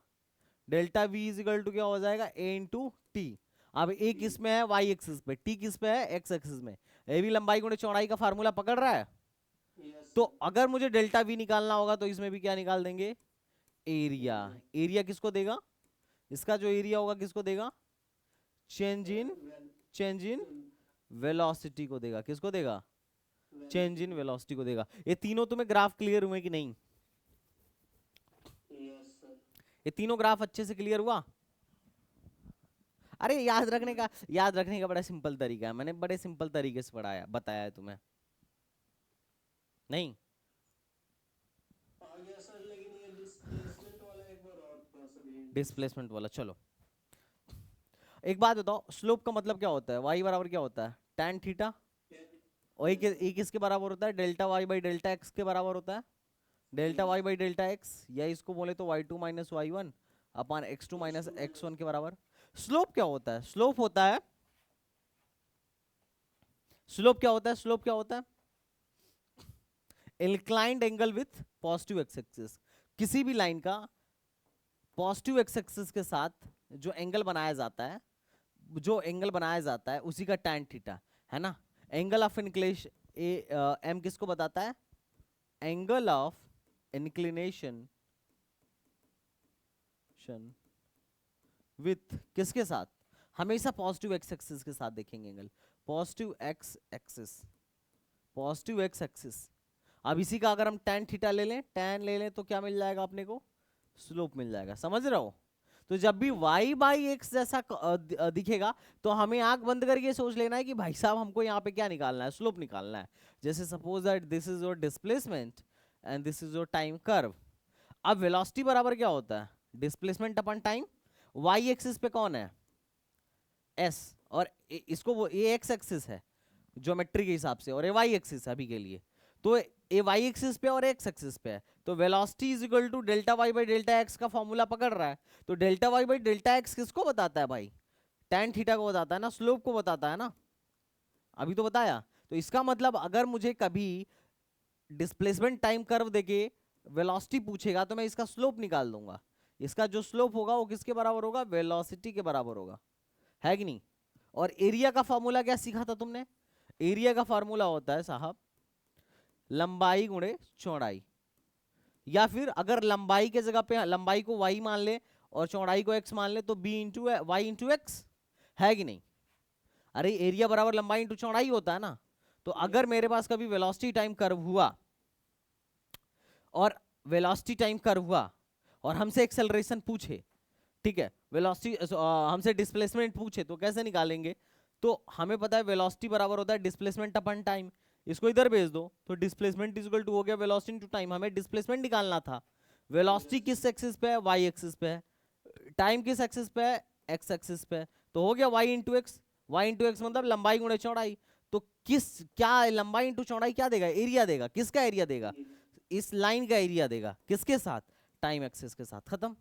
Delta v is equal to क्या हो जाएगा? A into t. अब ए किस में है? वाई एक्सिस पे। टी किस पे है? एक्स एक्सिस में। ए भी लंबाई गुणे चौड़ाई का फार्मूला पकड़ रहा है। यस तो सर। अगर मुझे डेल्टा वी निकालना होगा तो इसमें भी क्या निकाल देंगे? एरिया। एरिया। एरिया किसको देगा? इसका जो एरिया होगा किसको देगा? Change in, well. Change in velocity को देगा। किसको देगा? चेंज इन वेलोसिटी को देगा। ये तीनों तुम्हें ग्राफ क्लियर हुए कि नहीं? Yes sir. ये तीनों ग्राफ अच्छे से क्लियर हुआ? अरे याद रखने का बड़ा सिंपल तरीका है, मैंने बड़े सिंपल तरीके से पढ़ाया बताया है तुम्हें। नहीं? आ गया सर, लेकिन ये डिस्प्लेसमेंट वाला एक बार और थोड़ा सा भी। डिस्प्लेसमेंट वाला चलो। एक बात बताओ, स्लोप का मतलब क्या होता है? y बराबर क्या होता है? tan theta. और ये किसके बराबर होता है? Delta y by delta x के बराबर होता है। Delta y by delta x, या इसको बोले तो y2 minus y one upon x2 minus x1 के बराबर। स्लोप क्या होता है? स्लोप होता है, स्लोप क्या होता है? स्लोप क्या होता है? Inclined angle with positive x axis. किसी भी लाइन का पॉजिटिव एक्स एक्सिस के साथ जो एंगल बनाया जाता है, जो एंगल बनाया जाता है उसी का tan थीटा है ना। एंगल ऑफ इंक्लेशन एम किसको बताता है? एंगल ऑफ इंक्लिनेशन विथ किसके साथ? हमेशा पॉजिटिव एक्स एक्सिस के साथ देखेंगे angle. Positive x axis, positive x axis. अब इसी का अगर हम tan थीटा ले लें, tan ले लें, तो क्या मिल जाएगा अपने को? स्लोप मिल जाएगा। समझ रहे हो? तो जब भी y बाई एक्स जैसा दिखेगा, तो हमें आंख बंद करके सोच लेना है कि भाई साहब हमको यहाँ पे क्या निकालना है? स्लोप निकालना है। जैसे suppose that this is your displacement and this is your time curve. अब वेलोसिटी बराबर क्या होता है? डिस्प्लेसमेंट अपन टाइम। y एक्सिस पे कौन है? s। और इसको वो ये एक्स एक्सिस है ज्योमेट्री के हिसाब से, और ये y एक्सिस है अभी के लिए। तो ये y एक्सिस पे और x एक्सिस पे है, तो velocity is equal to delta y by delta x का फॉर्मूला पकड़ रहा है। तो delta y by delta x किसको बताता है भाई? tan थीटा को बताता है ना, स्लोप को बताता है ना। अभी तो बताया। तो इसका मतलब अगर मुझे कभी डिस्प्लेसमेंट टाइम कर्व देके वेलोसिटी पूछेगा, तो मैं इसका स्लोप निकाल दूंगा। इसका जो स्लोप होगा वो किसके बराबर होगा? वेलोसिटी के बराबर होगा, है कि नहीं? और एरिया का फॉर्मूला क्या सीखा था तुमने? एरिया का फॉर्मूला होता है साहब लंबाई गुणे चौड़ाई, या फिर अगर लंबाई के जगह पे लंबाई को y मान ले और चौड़ाई को x मान ले तो b into y into x, है कि नहीं? अरे एरिया बराबर लंबाई इंटू चौड़ाई होता है ना। तो अगर मेरे पास कभी वेलोसिटी टाइम कर्व हुआ और वेलोसिटी टाइम कर्व हुआ और हमसे एक्सेलरेशन पूछे, ठीक है, वेलोसिटी हमसे डिस्प्लेसमेंट पूछे तो कैसे निकालेंगे? तो हमें पता है वेलोसिटी बराबर होता है डिस्प्लेसमेंट अपन टाइम। इसको इधर भेज दो तो डिस्प्लेसमेंट इज इक्वल टू हो गया वेलोसिटी इनटू टाइम। हमें डिस्प्लेसमेंट निकालना था। वेलोसिटी किस एक्सिस पे है? वाई एक्सिस पे है। टाइम किस एक्सिस पे है? एक्स एक्सिस पे है। तो हो गया y into x. Y into x मतलब लंबाई गुणे चौड़ाई। तो किस क्या लंबाई इंटू चौड़ाई क्या देगा? एरिया देगा। किसका एरिया देगा? इस लाइन का एरिया देगा। किसके साथ? टाइम एक्सिस के साथ। खत्म,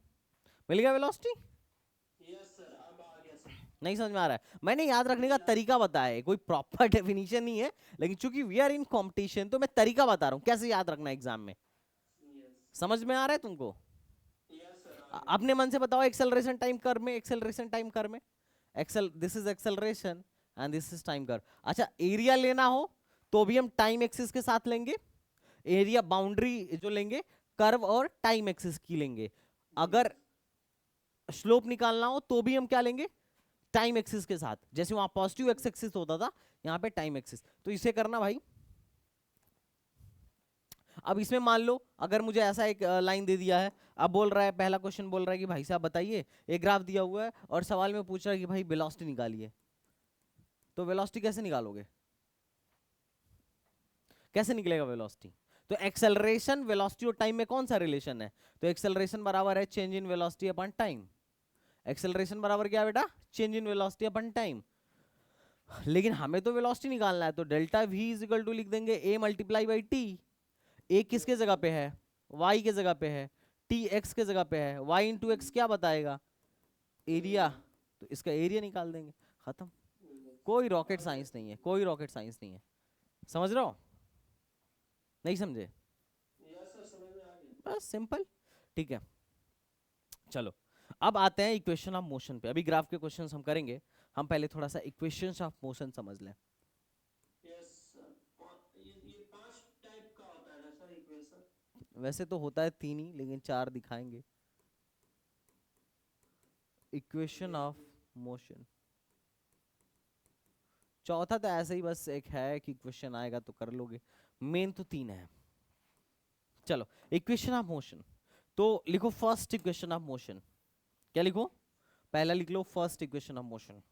मिल गया वेलोसिटी। यस सर, अब आ गया सर। नहीं समझ में आ रहा है? मैंने याद रखने का तरीका बताया है, कोई प्रॉपर डेफिनेशन नहीं है, लेकिन चूंकि वी आर इन कंपटीशन तो मैं तरीका बता रहा हूं कैसे याद रखना एग्जाम में। यस समझ में आ रहा है तुमको? यस सर, आ गया। अपने मन से बताओ एक्सेलरेशन टाइम कर्व में, एक्सेलरेशन टाइम कर्व में accel this is acceleration and this is time curve. अच्छा एरिया लेना हो तो भी हम टाइम एक्सिस के साथ लेंगे। एरिया बाउंड्री जो लेंगे कर्व और टाइम एक्सिस की लेंगे। अगर स्लोप निकालना हो तो भी हम क्या लेंगे? टाइम एक्सिस के साथ। जैसे वहां पॉजिटिव एक्स एक्सिस होता था, यहाँ पे टाइम एक्सिस। तो इसे करना भाई। अब इसमें मान लो अगर मुझे ऐसा एक लाइन दे दिया है, अब बोल रहा है पहला क्वेश्चन बोल रहा है कि भाई साहब बताइए, एक ग्राफ दिया हुआ है और सवाल में पूछ रहा है कि भाई वेलोसिटी निकालिए। तो वेलोसिटी कैसे निकालोगे? कैसे निकलेगा वेलोसिटी? तो एक्सेलरेशन वेलोसिटी और टाइम में कौन सा रिलेशन है? तो एक्सेलरेशन बराबर है change in velocity upon time. Acceleration बराबर क्या है बेटा? Change in velocity upon time. लेकिन हमें तो वेलोसिटी निकालना है, तो delta v is equal to लिख देंगे a multiply by t. A किसके जगह पे है? वाई के जगह पे है। टी एक्स के जगह पे है। वाई इंटू एक्स क्या बताएगा? एरिया। तो इसका एरिया निकाल देंगे। खत्म। कोई रॉकेट साइंस नहीं है, कोई रॉकेट साइंस नहीं है। समझ रहे हो? नहीं समझे? यस सर, समझ में आ गया। बस सिंपल। ठीक है, चलो अब आते हैं इक्वेशन ऑफ मोशन पे। अभी ग्राफ के क्वेश्चंस हम करेंगे, हम पहले थोड़ा सा इक्वेशंस ऑफ मोशन समझ लें। यस सर, ये 5 टाइप का होता है ना सर इक्वेशन? वैसे तो होता है 3 ही, लेकिन 4 दिखाएंगे। इक्वेशन ऑफ मोशन, चौथा तो ऐसे ही बस एक है कि क्वेश्चन आएगा तो कर लोगे। मेन तो 3 है। चलो इक्वेशन ऑफ मोशन, तो लिखो फर्स्ट इक्वेशन ऑफ मोशन। क्या लिखो? पहला लिख लो फर्स्ट इक्वेशन ऑफ मोशन।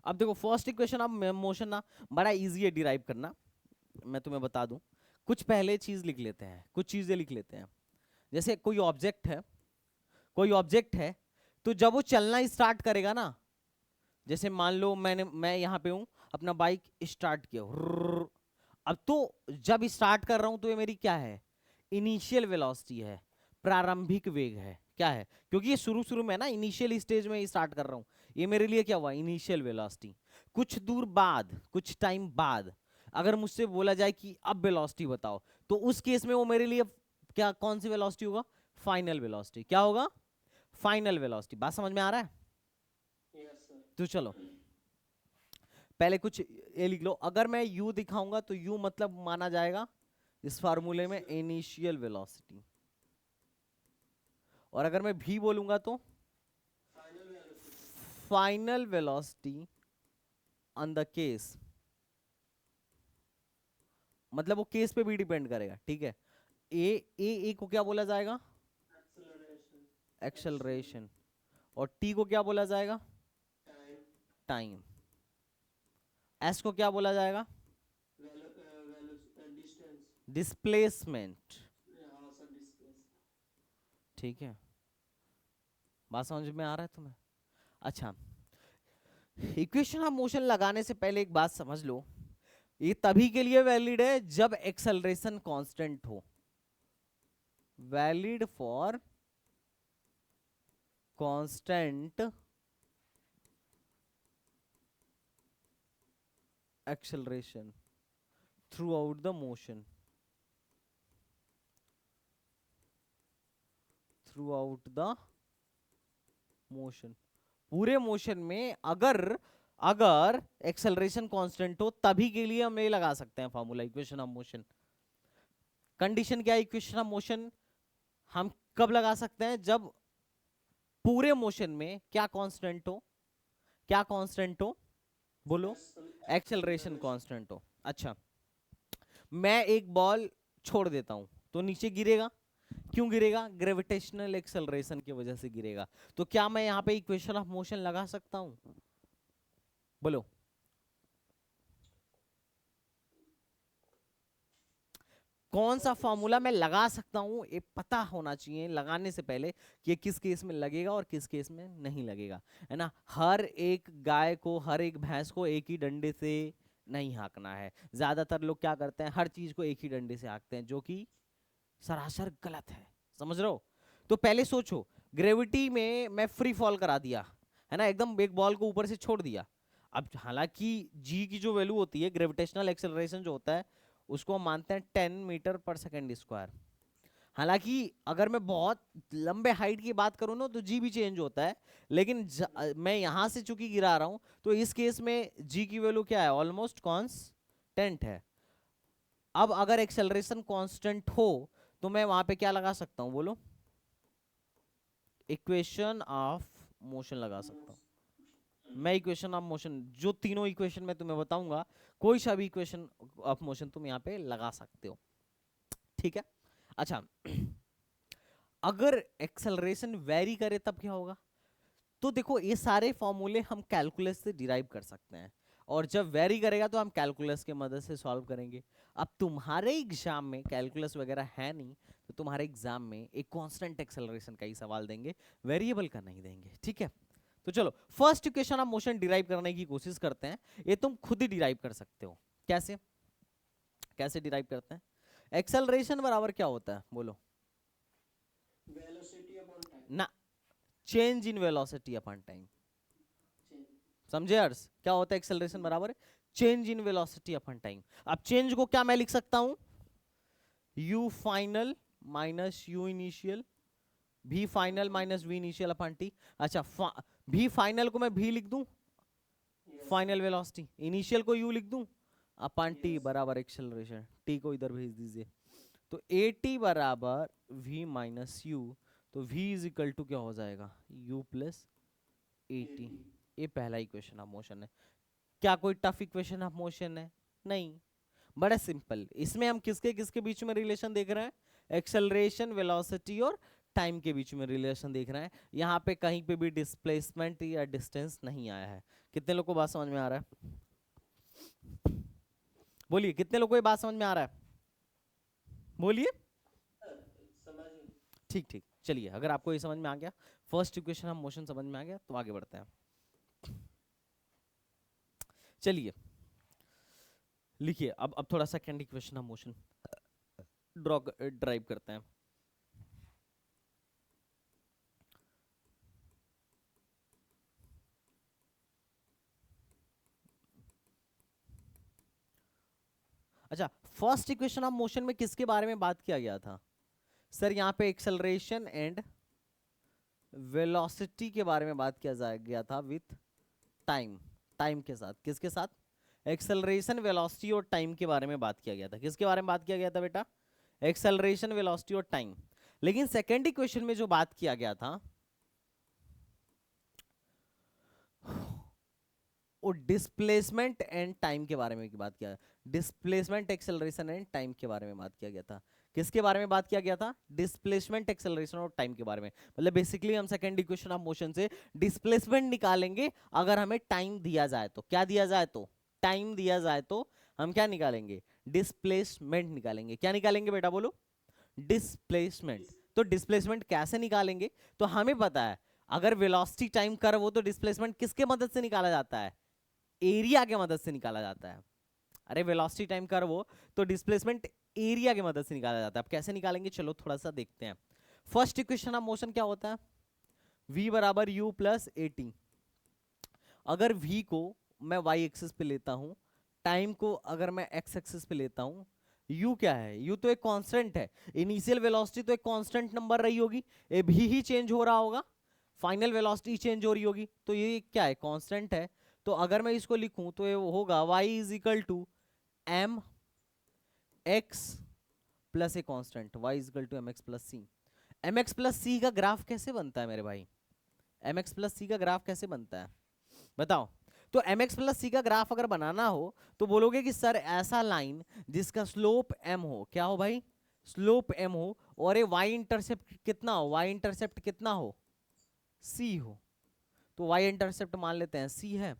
अब देखो फर्स्ट इक्वेशन ऑफ मोशन ना बड़ा इजी है डिराइव करना। मैं तुम्हें बता दूं, कुछ पहले चीज लिख लेते हैं, कुछ चीजें लिख लेते हैं। जैसे कोई ऑब्जेक्ट है, कोई ऑब्जेक्ट है, तो जब वो चलना स्टार्ट करेगा ना, जैसे मान लो मैं यहाँ पे हूँ, अपना बाइक स्टार्ट किया, हुर्र। अब तो जब स्टार्ट कर रहा हूँ तो ये मेरी क्या है? इनिशियल वेलोसिटी है, प्रारंभिक वेग है। क्या है? क्योंकि ये शुरू शुरू में ना इनिशियल स्टेज में स्टार्ट कर रहा हूँ, ये मेरे लिए क्या हुआ? Initial velocity. कुछ दूर बाद, कुछ टाइम बाद अगर मुझसे बोला जाए कि अब वेलोसिटी बताओ, तो उस केस में वो मेरे लिए क्या, कौन सी वेलोसिटी होगा? Final velocity. क्या होगा? Final velocity. बात समझ में आ रहा है? Yes sir. तो चलो पहले कुछ ये लिख लो। अगर मैं u दिखाऊंगा तो u मतलब माना जाएगा इस फार्मूले में इनिशियल वेलोसिटी, और अगर मैं v बोलूंगा तो final velocity. Final velocity on the case. मतलब वो केस पे भी डिपेंड करेगा। ठीक है, ए को क्या बोला जाएगा? एक्सेलरेशन। एक्सेलरेशन। और t को क्या बोला जाएगा? टाइम। टाइम। s को क्या बोला जाएगा? डिस्टेंस। डिस्प्लेसमेंट। हाँ सर, डिस्टेंस। ठीक है, बात समझ में आ रहा है तुम्हें? अच्छा, इक्वेशन ऑफ मोशन लगाने से पहले एक बात समझ लो, ये तभी के लिए वैलिड है जब एक्सेलरेशन कांस्टेंट हो। Valid for constant acceleration throughout the motion, throughout the motion, पूरे मोशन में अगर अगर एक्सेलरेशन कांस्टेंट हो तभी के लिए हम ये लगा सकते हैं formula equation of motion. Condition क्या है इक्वेशन ऑफ मोशन? हम कब लगा सकते हैं? जब पूरे मोशन में क्या कांस्टेंट हो? क्या कांस्टेंट हो? बोलो। एक्सेलरेशन कांस्टेंट हो। अच्छा, मैं एक बॉल छोड़ देता हूं तो नीचे गिरेगा। क्यों गिरेगा? ग्रेविटेशनल एक्सेलरेशन की वजह से गिरेगा। तो क्या मैं यहां पे इक्वेशन ऑफ मोशन लगा सकता हूं? बोलो। कौन सा फॉर्मूला मैं लगा सकता हूं ये पता होना चाहिए लगाने से पहले कि ये किस केस में लगेगा और किस केस में नहीं लगेगा, है ना। हर एक गाय को, हर एक भैंस को एक ही डंडे से नहीं हाँकना है। ज्यादातर लोग क्या करते हैं, हर चीज को एक ही डंडे से हाँकते हैं, जो कि सरासर गलत है। समझ रहे हो? तो पहले सोचो, ग्रेविटी में मैं फ्री फॉल करा दिया, है ना, एकदम एक बॉल को ऊपर से छोड़ दिया। अब हालांकि जी की जो वैल्यू होती है, ग्रेविटेशनल एक्सेलरेशन जो होता है, उसको हम मानते हैं 10 मीटर पर सेकेंड स्क्वायर। हालांकि अगर मैं बहुत लंबे हाइट की बात करूं ना तो जी भी चेंज होता है, लेकिन मैं यहां से चूंकि गिरा रहा हूं तो इस केस में जी की वैल्यू क्या है? ऑलमोस्ट कांस्टेंट है। अब अगर एक्सेलरेशन कांस्टेंट हो तो मैं वहां पे क्या लगा सकता हूं? बोलो। इक्वेशन ऑफ मोशन लगा सकता हूं मैं। इक्वेशन ऑफ मोशन, जो तीनों इक्वेशन मैं तुम्हें बताऊंगा, कोई सा भी इक्वेशन ऑफ मोशन तुम यहां पे लगा सकते हो। ठीक है। अच्छा, अगर एक्सेलरेशन वेरी करे तब क्या होगा? तो देखो, ये सारे फॉर्मूले हम कैलकुलस से डिराइव कर सकते हैं, और जब वेरी करेगा तो हम कैलकुलस के मदद से सॉल्व करेंगे। अब तुम्हारे एग्जाम में कैलकुलस वगैरह है नहीं, तो तुम्हारे एग्जाम में एक कांस्टेंट एक्सेलरेशन का ही सवाल देंगे, वेरिएबल का नहीं देंगे। ठीक है, तो चलो first equation of motion derive करने की कोशिश करते हैं। ये तुम खुद ही डिराइव कर सकते हो। कैसे कैसे डिराइव करते हैं? एक्सेलरेशन बराबर क्या होता है? बोलो वेलोसिटी अपॉन टाइम। ना, change in velocity upon time. समझे अर्स? क्या होता है एक्सेलरेशन बराबर? Change in velocity upon time. अब चेंज को क्या मैं लिख सकता हूं? u final minus u initial, v final minus v initial upon t। अच्छा, v फाइनल को मैं v लिख दूं, फाइनल वेलोसिटी, इनिशियल को u लिख दूं अपॉन t बराबर एक्सेलरेशन। t को इधर भेज दीजिए, तो at बराबर v माइनस u, तो v इज इक्वल टू क्या हो जाएगा? u plus at। ये पहला इक्वेशन ऑफ मोशन है। क्या कोई टफ इक्वेशन ऑफ मोशन है? नहीं, बड़ा सिंपल। इसमें हम किसके किसके बीच में रिलेशन देख रहे हैं? एक्सेलरेशन, वेलोसिटी और टाइम के बीच में रिलेशन देख रहे हैं। यहाँ पे कहीं पे भी डिस्प्लेसमेंट या डिस्टेंस नहीं आया है। कितने लोगों को बात समझ में आ रहा है? बोलिए, कितने लोगों को ये बात समझ में आ रहा है? बोलिए। ठीक ठीक, चलिए, अगर आपको ये समझ में आ गया, फर्स्ट इक्वेशन ऑफ मोशन समझ में आ गया, तो आगे बढ़ते हैं। चलिए लिखिए, अब थोड़ा second equation of motion draw drive करते हैं। अच्छा, फर्स्ट इक्वेशन ऑफ मोशन में किसके बारे में बात किया गया था? सर यहाँ पे एक्सेलरेशन एंड वेलोसिटी के बारे में बात किया गया था विथ टाइम। टाइम के साथ, किसके साथ? एक्सेलरेशन, वेलोसिटी और टाइम के बारे में बात किया गया था। किसके बारे में बात किया गया था बेटा? एक्सेलरेशन, वेलोसिटी और टाइम। लेकिन सेकेंड इक्वेशन में जो बात किया गया था वो डिस्प्लेसमेंट एंड टाइम के बारे में बात किया। डिस्प्लेसमेंट, एक्सेलरेशन एंड टाइम के बारे में बात किया गया था। किसके बारे में बात किया गया था? डिस्प्लेसमेंट, एक्सेलरेशन और टाइम के बारे में। मतलब बेसिकली हम सेकंड इक्वेशन ऑफ मोशन से डिस्प्लेसमेंट निकालेंगे अगर हमें टाइम दिया जाए तो। क्या दिया जाए तो? टाइम दिया जाए तो हम क्या निकालेंगे? डिस्प्लेसमेंट निकालेंगे। क्या निकालेंगे बेटा? बोलो। डिस्प्लेसमेंट। तो डिस्प्लेसमेंट कैसे निकालेंगे? तो हमें पता है, अगर वेलोसिटी टाइम कर्व हो तो डिस्प्लेसमेंट किसके मदद से निकाला जाता है? एरिया के मदद से निकाला जाता है। अरे वेलोसिटी टाइम कर्व हो तो डिस्प्लेसमेंट एरिया की मदद से निकाला जाता है। अब कैसे निकालेंगे, चलो थोड़ा सा देखते हैं। फर्स्ट इक्वेशन ऑफ मोशन क्या होता है? v बराबर u प्लस at। अगर v को मैं y एक्सिस पे लेता हूं, टाइम को अगर मैं एक्स एक्सिस पे लेता हूं, u क्या है, u तो एक कांस्टेंट है, इनिशियल वेलोसिटी तो एक कांस्टेंट नंबर रही होगी, ये भी ही चेंज हो रहा होगा, फाइनल वेलोसिटी चेंज हो रही होगी, तो ये क्या है, कांस्टेंट है। तो अगर मैं इसको लिखूं तो ये होगा y is equal to M X plus a constant, y is equal to M X plus C. M X plus C का ग्राफ कैसे बनता है मेरे भाई, एम एक्स प्लस सी का ग्राफ कैसे बनता है बताओ। तो एम एक्स प्लस सी का ग्राफ अगर बनाना हो तो बोलोगे कि सर ऐसा लाइन जिसका स्लोप एम हो, क्या हो भाई, स्लोप एम हो, और ये वाई इंटरसेप्ट कितना हो, वाई इंटरसेप्ट कितना हो, सी हो। तो वाई इंटरसेप्ट मान लेते हैं सी है,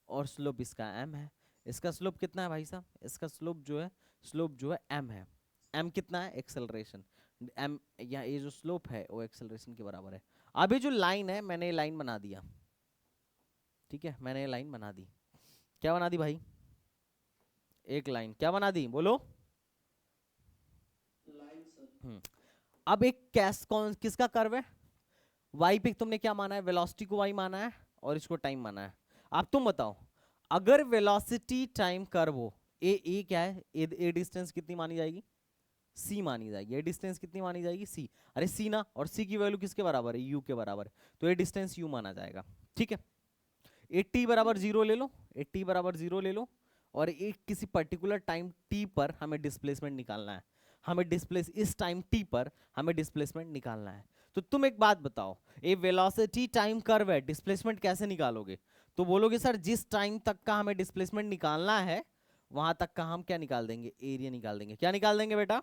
और स्लोप इसका एम है। इसका स्लोप कितना है भाई साहब, इसका स्लोप जो है एम है। एम कितना है, एक्सेलरेशन, एम या ये जो स्लोप है वो एक्सेलरेशन के बराबर है। अभी जो लाइन है मैंने ये लाइन बना दिया, ठीक है, मैंने ये लाइन बना दी, क्या बना दी भाई, एक लाइन क्या बना दी बोलो। Line sir. अब एक कौन किसका कर्व है, वाई पे तुमने क्या माना है, वेलोसिटी को वाई माना है और इसको टाइम माना है। अब तुम बताओ, अगर वेलोसिटी टाइम कर्व हो, ए क्या है, ए डिस्टेंस कितनी मानी जाएगी, सी मानी जाएगी, ये डिस्टेंस कितनी मानी जाएगी, सी। अरे सी ना, और सी की वैल्यू किसके बराबर है, यू के बराबर है, तो ये डिस्टेंस यू माना जाएगा, ठीक है। ए टी बराबर जीरो ले लो, ए टी बराबर जीरो ले लो, और एक किसी पर्टिकुलर टाइम टी पर हमें डिस्प्लेसमेंट निकालना है, हमें डिस्प्लेस इस टाइम टी पर हमें डिस्प्लेसमेंट निकालना है। तो तुम एक बात बताओ, ये वेलोसिटी टाइम कर्व है, डिस्प्लेसमेंट कैसे निकालोगे, तो बोलोगे सर जिस टाइम तक का हमें डिस्प्लेसमेंट निकालना है वहां तक का हम क्या निकाल देंगे, एरिया निकाल देंगे। क्या निकाल देंगे बेटा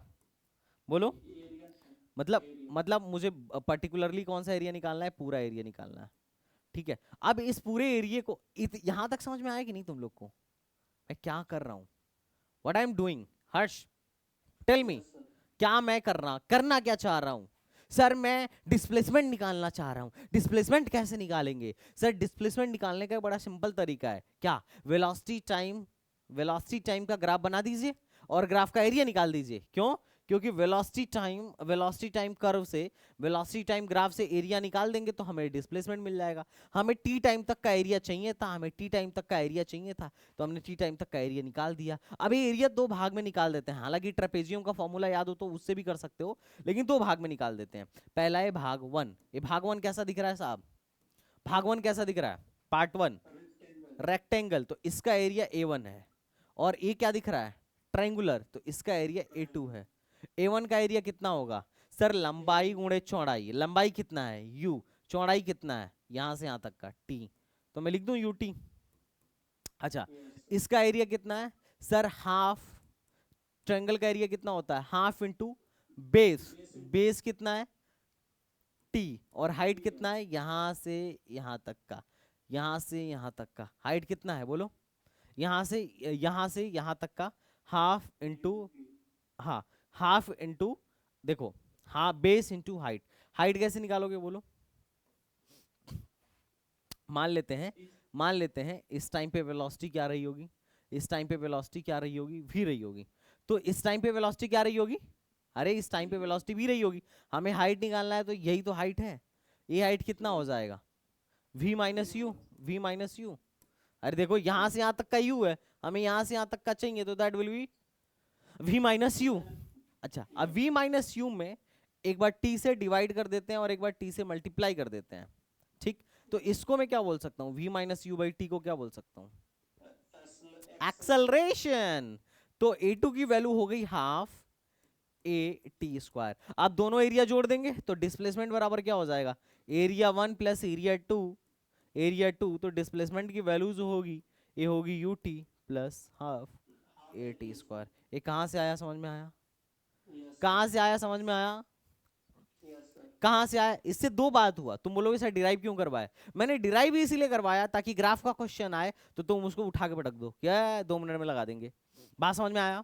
बोलो, एरिया सर। मतलब एरिया। मतलब मुझे पर्टिकुलरली कौन सा एरिया निकालना है, पूरा एरिया निकालना है, ठीक है। अब इस पूरे एरिया को यहां तक समझ में आया कि नहीं तुम लोग को, मैं क्या कर रहा हूं, what I am doing, Harsh tell me, yes sir. क्या मैं करना क्या चाह रहा हूं। सर मैं डिस्प्लेसमेंट निकालना चाह रहा हूं। डिस्प्लेसमेंट कैसे निकालेंगे सर, डिस्प्लेसमेंट निकालने का बड़ा सिंपल तरीका है, क्या, वेलोसिटी टाइम का ग्राफ बना दीजिए और ग्राफ का एरिया निकाल दीजिए। क्यों, क्योंकि वेलोसिटी टाइम कर्व से, वेलोसिटी टाइम ग्राफ से एरिया निकाल देंगे तो हमें डिस्प्लेसमेंट मिल जाएगा। हमें टी टाइम तक का एरिया चाहिए था, तो हमने टी टाइम तक का एरिया निकाल दिया। अभी एरिया दो भाग में निकाल देते हैं, हालांकि ट्रेपेजियम का फॉर्मूला याद हो तो उससे भी कर सकते हो, लेकिन दो भाग में निकाल देते हैं। पहला है भाग वन, ये भाग वन कैसा दिख रहा है साहब, भाग वन कैसा दिख रहा है, पार्ट वन रेक्टेंगल। रेक्टेंगल, तो इसका एरिया A1 है। और ये क्या दिख रहा है, ट्रायंगुलर, तो इसका एरिया A2 है। A1 का एरिया कितना होगा सर, लंबाई गुणे चौड़ाई, लंबाई कितना है u, चौड़ाई कितना है यहां से यहां तक का t, तो मैं लिख दूं ut। अच्छा, यस इसका एरिया कितना है सर, हाफ, ट्रायंगल का एरिया कितना होता है, हाफ इंटू बेस, बेस कितना है t, और हाइट कितना है यहां से यहां तक का, यहां से यहां तक का हाइट कितना है बोलो, यहां से यहां तक का हाफ इंटू, हाँ हाफ इंटू, देखो हाँ बेस इंटू हाइट, हाइट कैसे निकालोगे बोलो। मान लेते हैं इस टाइम पे वेलोसिटी क्या रही होगी, इस टाइम पे वेलोसिटी क्या रही होगी, v रही होगी। तो इस टाइम पे वेलोसिटी क्या रही होगी, अरे इस टाइम पे वेलोसिटी v रही होगी, हमें हाइट निकालना है तो यही तो हाइट है। ये हाइट कितना हो जाएगा, v minus you, v minus you. अरे देखो यहां से यहां तक का u है, हमें यहां से यहां तक का चाहिए, तो that will be v minus you. अच्छा, अब v माइनस यू में एक बार t से डिवाइड कर देते हैं और एक बार t से मल्टीप्लाई कर देते हैं, ठीक। तो इसको मैं क्या बोल सकता हूँ, v minus you by T को क्या बोल सकता हूँ, एक्सेलरेशन। तो a2 की वैल्यू हो गई हाफ ए टी स्क्वायर। आप दोनों एरिया जोड़ देंगे तो डिस्प्लेसमेंट बराबर क्या हो जाएगा, area one plus area two, तो डिस्प्लेसमेंट की वैल्यू जो होगी ये होगी u t plus half a t square. ये कहाँ से आया समझ में आया, कहाँ से आया समझ में आया, कहाँ से आया। इससे दो बात हुआ, तुम बोलोगे सर डिराइव क्यों करवाया, मैंने डिराइव इसीलिए करवाया ताकि ग्राफ का क्वेश्चन आए तो तुम उसको उठा के पटक दो, क्या 2 मिनट में लगा देंगे। बात समझ में आया,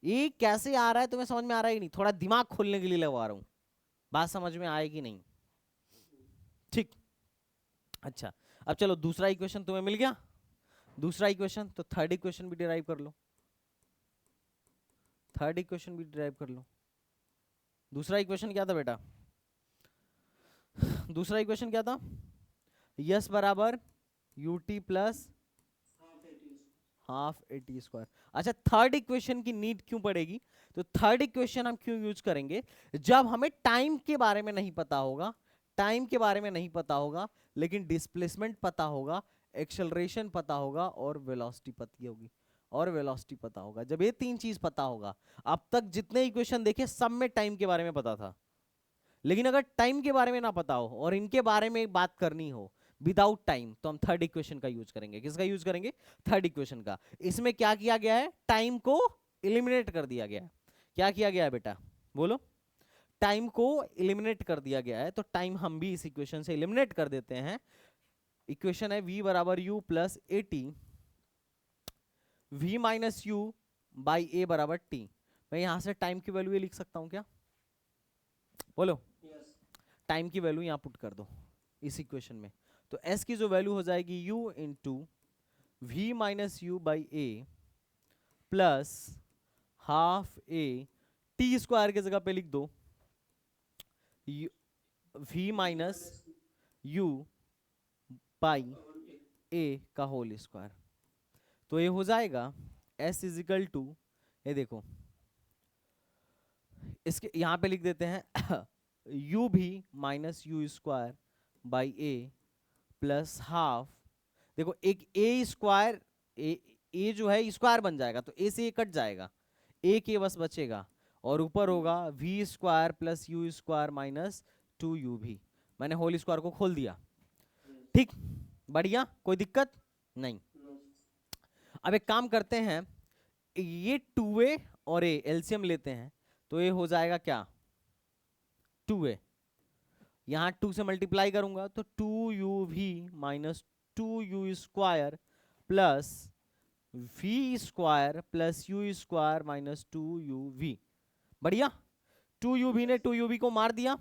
ये कैसे आ रहा है तुम्हें समझ में आ रहा है कि नहीं, थोड़ा दिमाग खोलने के लिए लगवा रहा हूं, बात समझ में आएगी नहीं, ठीक। अच्छा, अब चलो दूसरा इक्वेशन तुम्हें मिल गया, दूसरा इक्वेशन, तो थर्ड इक्वेशन भी डिराइव कर लो, थर्ड इक्वेशन भी डिराइव कर लो। दूसरा इक्वेशन क्या था बेटा, दूसरा इक्वेशन क्या था, यस बराबर you t plus half a t square. अच्छा, थर्ड इक्वेशन की नीड क्यों पड़ेगी? तो थर्ड इक्वेशन हम क्यों यूज करेंगे? जब हमें टाइम के बारे में नहीं पता होगा, टाइम के बारे में नहीं पता होगा, लेकिन डिस्प्लेसमेंट पता होगा, एक्सेलरेशन पता होगा और वेलोसिटी पता होगी, और वेलोसिटी पता होगा। जब ये तीन चीज पता होगा, अब तक जितने इक्वेशन देखे सब में टाइम के बारे में पता था, लेकिन अगर टाइम के बारे में ना पता हो और इनके बारे में बात करनी हो विदाउट टाइम, तो हम थर्ड इक्वेशन का यूज करेंगे। किसका यूज करेंगे? थर्ड इक्वेशन का। इसमें क्या किया गया है? टाइम को एलिमिनेट कर दिया गया है। क्या किया गया है बेटा? बोलो। टाइम को एलिमिनेट कर दिया गया है, तो टाइम हम भी इस इक्वेशन से एलिमिनेट कर देते हैं। इक्वेशन है v बराबर u plus A T, v minus you by A बराबर टी। मैं यहां से टाइम की वैल्यू लिख सकता हूं क्या? बोलो। यस। टाइम की वैल्यू यहां पुट कर दो इस इक्वेशन में, तो s की जो वैल्यू हो जाएगी u into v minus you by a plus half a t square की जगह पे लिख दो v minus you by a का होल स्क्वायर। तो ये हो जाएगा s इजिकल टू, ये देखो इसके यहां पे लिख देते हैं u भी minus u square by a plus half, देखो एक ए स्क्वायर, ए जो है स्क्वायर बन जाएगा तो ए से ए कट जाएगा, ए के बस बचेगा, और ऊपर होगा v square plus u square minus two u भी। मैंने होल स्क्वायर को खोल दिया, ठीक, बढ़िया, कोई दिक्कत नहीं। अब एक काम करते हैं, ये 2a और a एलसीएम लेते हैं, तो ये हो जाएगा क्या? 2a, यहां 2 से मल्टीप्लाई करूंगा तो 2uv minus 2u square plus v square plus u square minus 2uv। बढ़िया, 2uv ने 2uv को मार दिया,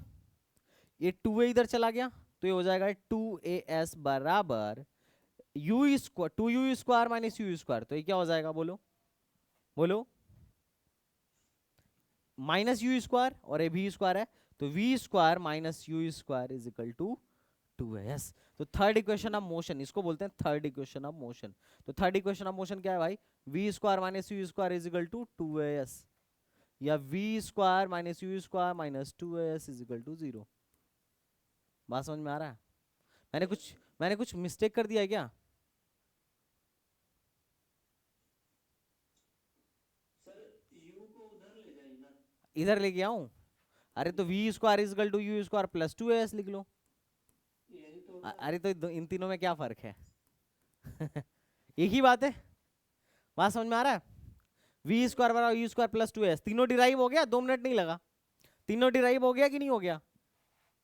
ये 2a इधर चला गया, तो ये हो जाएगा 2as बराबर you square 2u square minus u square. तो ये क्या हो जाएगा? बोलो बोलो। माइनस यू स्क्वायर और ए वी स्क्वायर है, तो v square minus u square is equal to 2s। तो थर्ड इक्वेशन ऑफ मोशन, इसको बोलते हैं थर्ड इक्वेशन ऑफ मोशन। तो थर्ड इक्वेशन ऑफ मोशन क्या है भाई? V square minus u square is equal to 2as, या v square minus u square minus 2as is equal to 0। बात समझ में आ रहा है? मैंने कुछ मिस्टेक कर दिया है क्या? सर यू को उधर ले जाइए ना। इधर लेके आऊं? अरे तो v square is equal to u square plus 2as लिख लो। यही तो होता है। अरे तो इन तीनों में क्या फर्क है? एक ही बात है। बात समझ में आ रहा है? वी स्क्वायर बराबर यू स्क्वायर प्लस 2s, तीनों डिराइव हो गया, 2 मिनट नहीं लगा। तीनों डिराइव हो गया कि नहीं हो गया?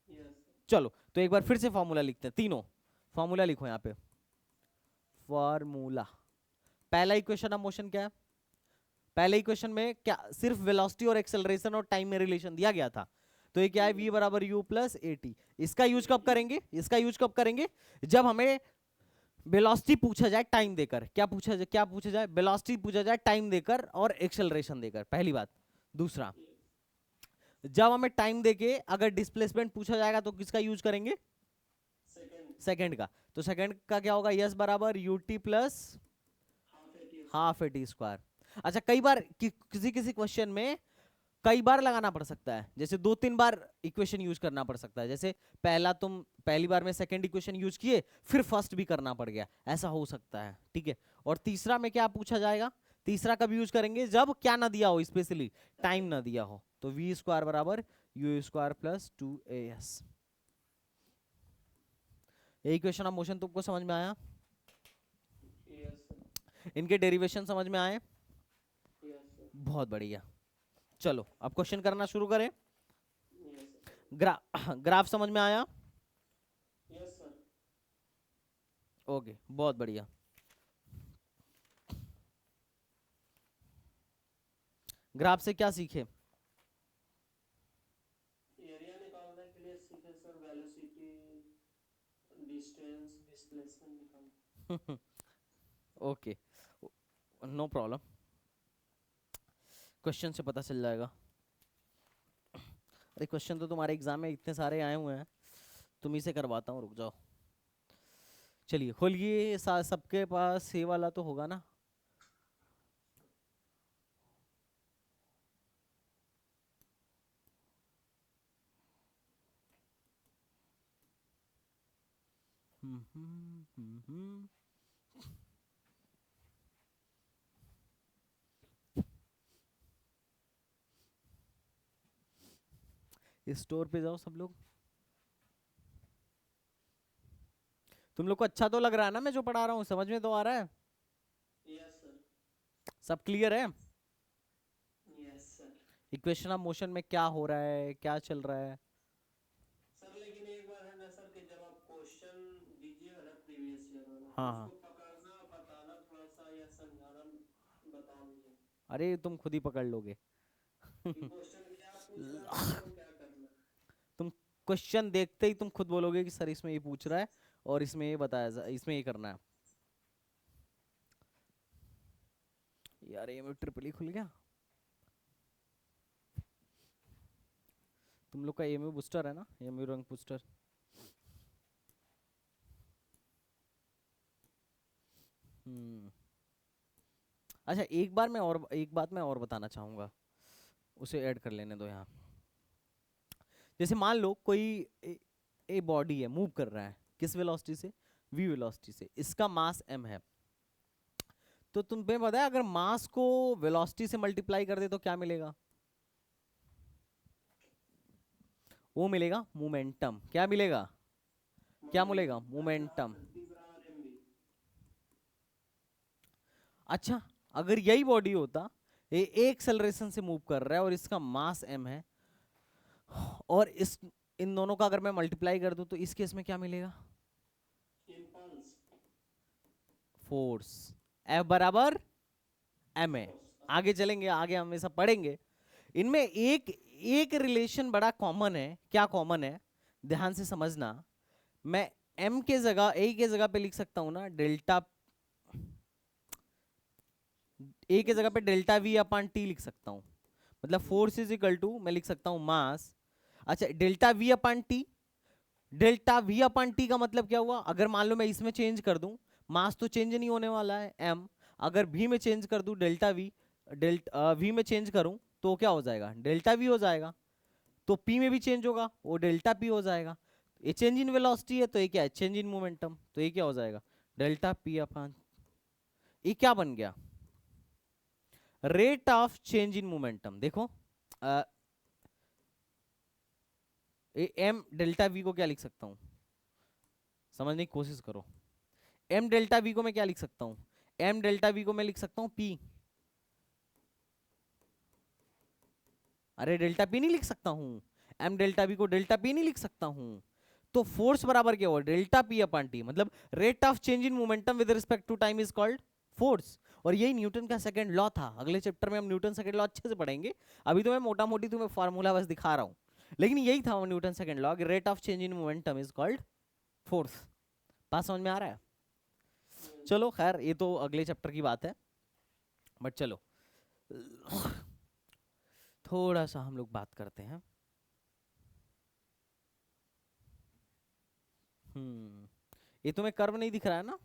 यस। चलो तो एक बार फिर से फॉर्मूला लिखते हैं, तीनों फॉर्मूला लिखो यहाँ पे। फॉर्मूला, पहला इक्वेशन ऑफ मोशन क्या है? पहले इक्वेशन में क्या सिर्फ वेलोसिटी और एक्सेलरेशन और टाइम में रिलेशन दिया गया था, तो ये क्या है? v बराबर यू प्लस ए टी। इसका यूज कब करेंगे? इसका यूज कब करेंगे? जब हमें वेलोसिटी पूछा जाए टाइम देकर। क्या पूछा जाए? वेलोसिटी पूछा जाए टाइम देकर और एक्सेलरेशन देकर, पहली बात। दूसरा, जब हमें टाइम देके अगर डिस्प्लेसमेंट पूछा जाएगा तो किसका यूज करेंगे? सेकंड का। तो सेकंड का क्या होगा? यस बराबर you t plus half a t square. अच्छा, कई बार किसी किसी क्वेश्चन में कई बार लगाना पड़ सकता है, जैसे 2-3 बार इक्वेशन यूज करना पड़ सकता है, जैसे तुम पहली बार में सेकंड इक्वेशन यूज किए फिर फर्स्ट भी करना पड़ गया, ऐसा हो सकता है, ठीक है। और तीसरा में क्या पूछा जाएगा? तीसरा कब यूज करेंगे? जब क्या ना दिया हो, स्पेशली टाइम ना दिया हो। तो वी स्क्वायर बराबर यू स्क्वायर प्लस 2as। ये इक्वेशन ऑफ मोशन तुमको समझ में आया? इनके डेरिवेशन समझ में आए? बहुत बढ़िया। चलो अब क्वेश्चन करना शुरू करें। ग्राफ समझ में आया? Yes sir. ओके, बहुत बढ़िया। ग्राफ से क्या सीखे? एरिया निकालने के लिए सीखे सर, वेलोसिटी, डिस्टेंस, डिस्प्लेसमेंट निकालना। ओके, नो प्रॉब्लम, क्वेश्चन से पता चल जाएगा। अरे क्वेश्चन तो तुम्हारे एग्जाम में इतने सारे आए हुए हैं, तुम ही से करवाता हूँ, रुक जाओ। चलिए खोलिए, सबके पास ये वाला तो होगा ना, स्टोर पे जाओ सब लोग। तुम लोग को अच्छा तो लग रहा है ना मैं जो पढ़ा रहा हूँ, समझ में तो आ रहा है? Yes sir. सब क्लियर है? Yes sir. Equation of motion में क्या हो रहा है, क्या चल रहा है? सर लेकिन एक बार है ना सर कि जब आप क्वेश्चन दीजिएगा ना प्रीवियस ईयर वाला, हाँ हाँ। उसको पकड़ना बताना थोड़ा सा या समझाना बता दीजिए अरे तुम खुद ही पकड़ लोगे। कि क्वेश्चन क्या पूछ रहा है, हमको क्या करना है। तुम क्वेश्चन देखते ही तुम खुद बोलोगे कि सर इसमें ये पूछ रहा है और इसमें ये बताया इसमें ये करना है। यार ये ट्रिपल ही खुल गया। तुम लोग का एमयू बूस्टर है ना, एमयू रंग बूस्टर। हम्म। अच्छा एक बात मैं और बताना चाहूंगा, उसे ऐड कर लेने दो यहाँ। जैसे मान लो कोई ए बॉडी है, मूव कर रहा है किस वेलोसिटी से? वी वेलोसिटी से। इसका मास m है। तो तुम्हें पता है अगर मास को वेलोसिटी से मल्टीप्लाई कर दे तो क्या मिलेगा? वो मिलेगा मोमेंटम। क्या मिलेगा? क्या मिलेगा? मोमेंटम। अच्छा मोमेंटम। सर, P बराबर mv। अच्छा, अगर यही बॉडी होता, ये एक एक्सेलरेशन से मूव कर रहा है और इसका मास m है, और इस इन दोनों का अगर मैं मल्टीप्लाई कर दूं तो इस केस में क्या मिलेगा? इम्पल्स। फोर्स। F बराबर m है। फोर्स। आगे चलेंगे, आगे हम ये सब पढ़ेंगे। इनमें एक एक रिलेशन बड़ा कॉमन है। क्या कॉमन है? ध्यान से समझना। मैं m के जगह a के जगह पे लिख सकता हूं ना, डेल्टा a के जगह पे डेल्टा v अपॉन t लिख सकता हूं। मतलब फोर्स इज इक्वल टू, मैं लिख सकता हूं मास। अच्छा, delta v upon T. Delta v upon T का मतलब क्या हुआ? अगर मान लो मैं इसमें चेंज कर दूं, मास तो चेंज नहीं होने वाला है m। अगर v में चेंज कर दूं डेल्टा v, डेल्टा v में चेंज करूं तो क्या हो जाएगा? डेल्टा v हो जाएगा। तो p में भी चेंज होगा, वो डेल्टा p हो जाएगा। ये चेंज इन वेलोसिटी है तो ये क्या है? Change in momentum. तो ये क्या हो जाएगा? डेल्टा p अपॉन, ये क्या बन गया? Rate of change in momentum. देखो एम डेल्टा वी को क्या लिख सकता हूं, समझने की कोशिश करो। एम डेल्टा वी को मैं क्या लिख सकता हूं? एम डेल्टा वी को मैं लिख सकता हूं पी। अरे डेल्टा पी नहीं लिख सकता हूं? एम डेल्टा वी को डेल्टा पी नहीं लिख सकता हूं? तो फोर्स बराबर क्या हुआ? Delta P upon T. मतलब rate of change in momentum with respect to time is called force. और यही न्यूटन का सेकंड लॉ था। अगले चैप्टर में हम न्यूटन सेकंड लॉ अच्छे से पढ़ेंगे। अभी तो मैं मोटा मोटी तुम्हें फार्मूला बस दिखा रहा हूं, लेकिन यही था Newton second law, rate of change in momentum is called force. बात समझ में आ रहा है? चलो खैर, ये तो अगले चैप्टर की बात है। बट चलो थोड़ा सा हम लोग बात करते हैं। ये तुम्हें कर्व नहीं दिख रहा है ना?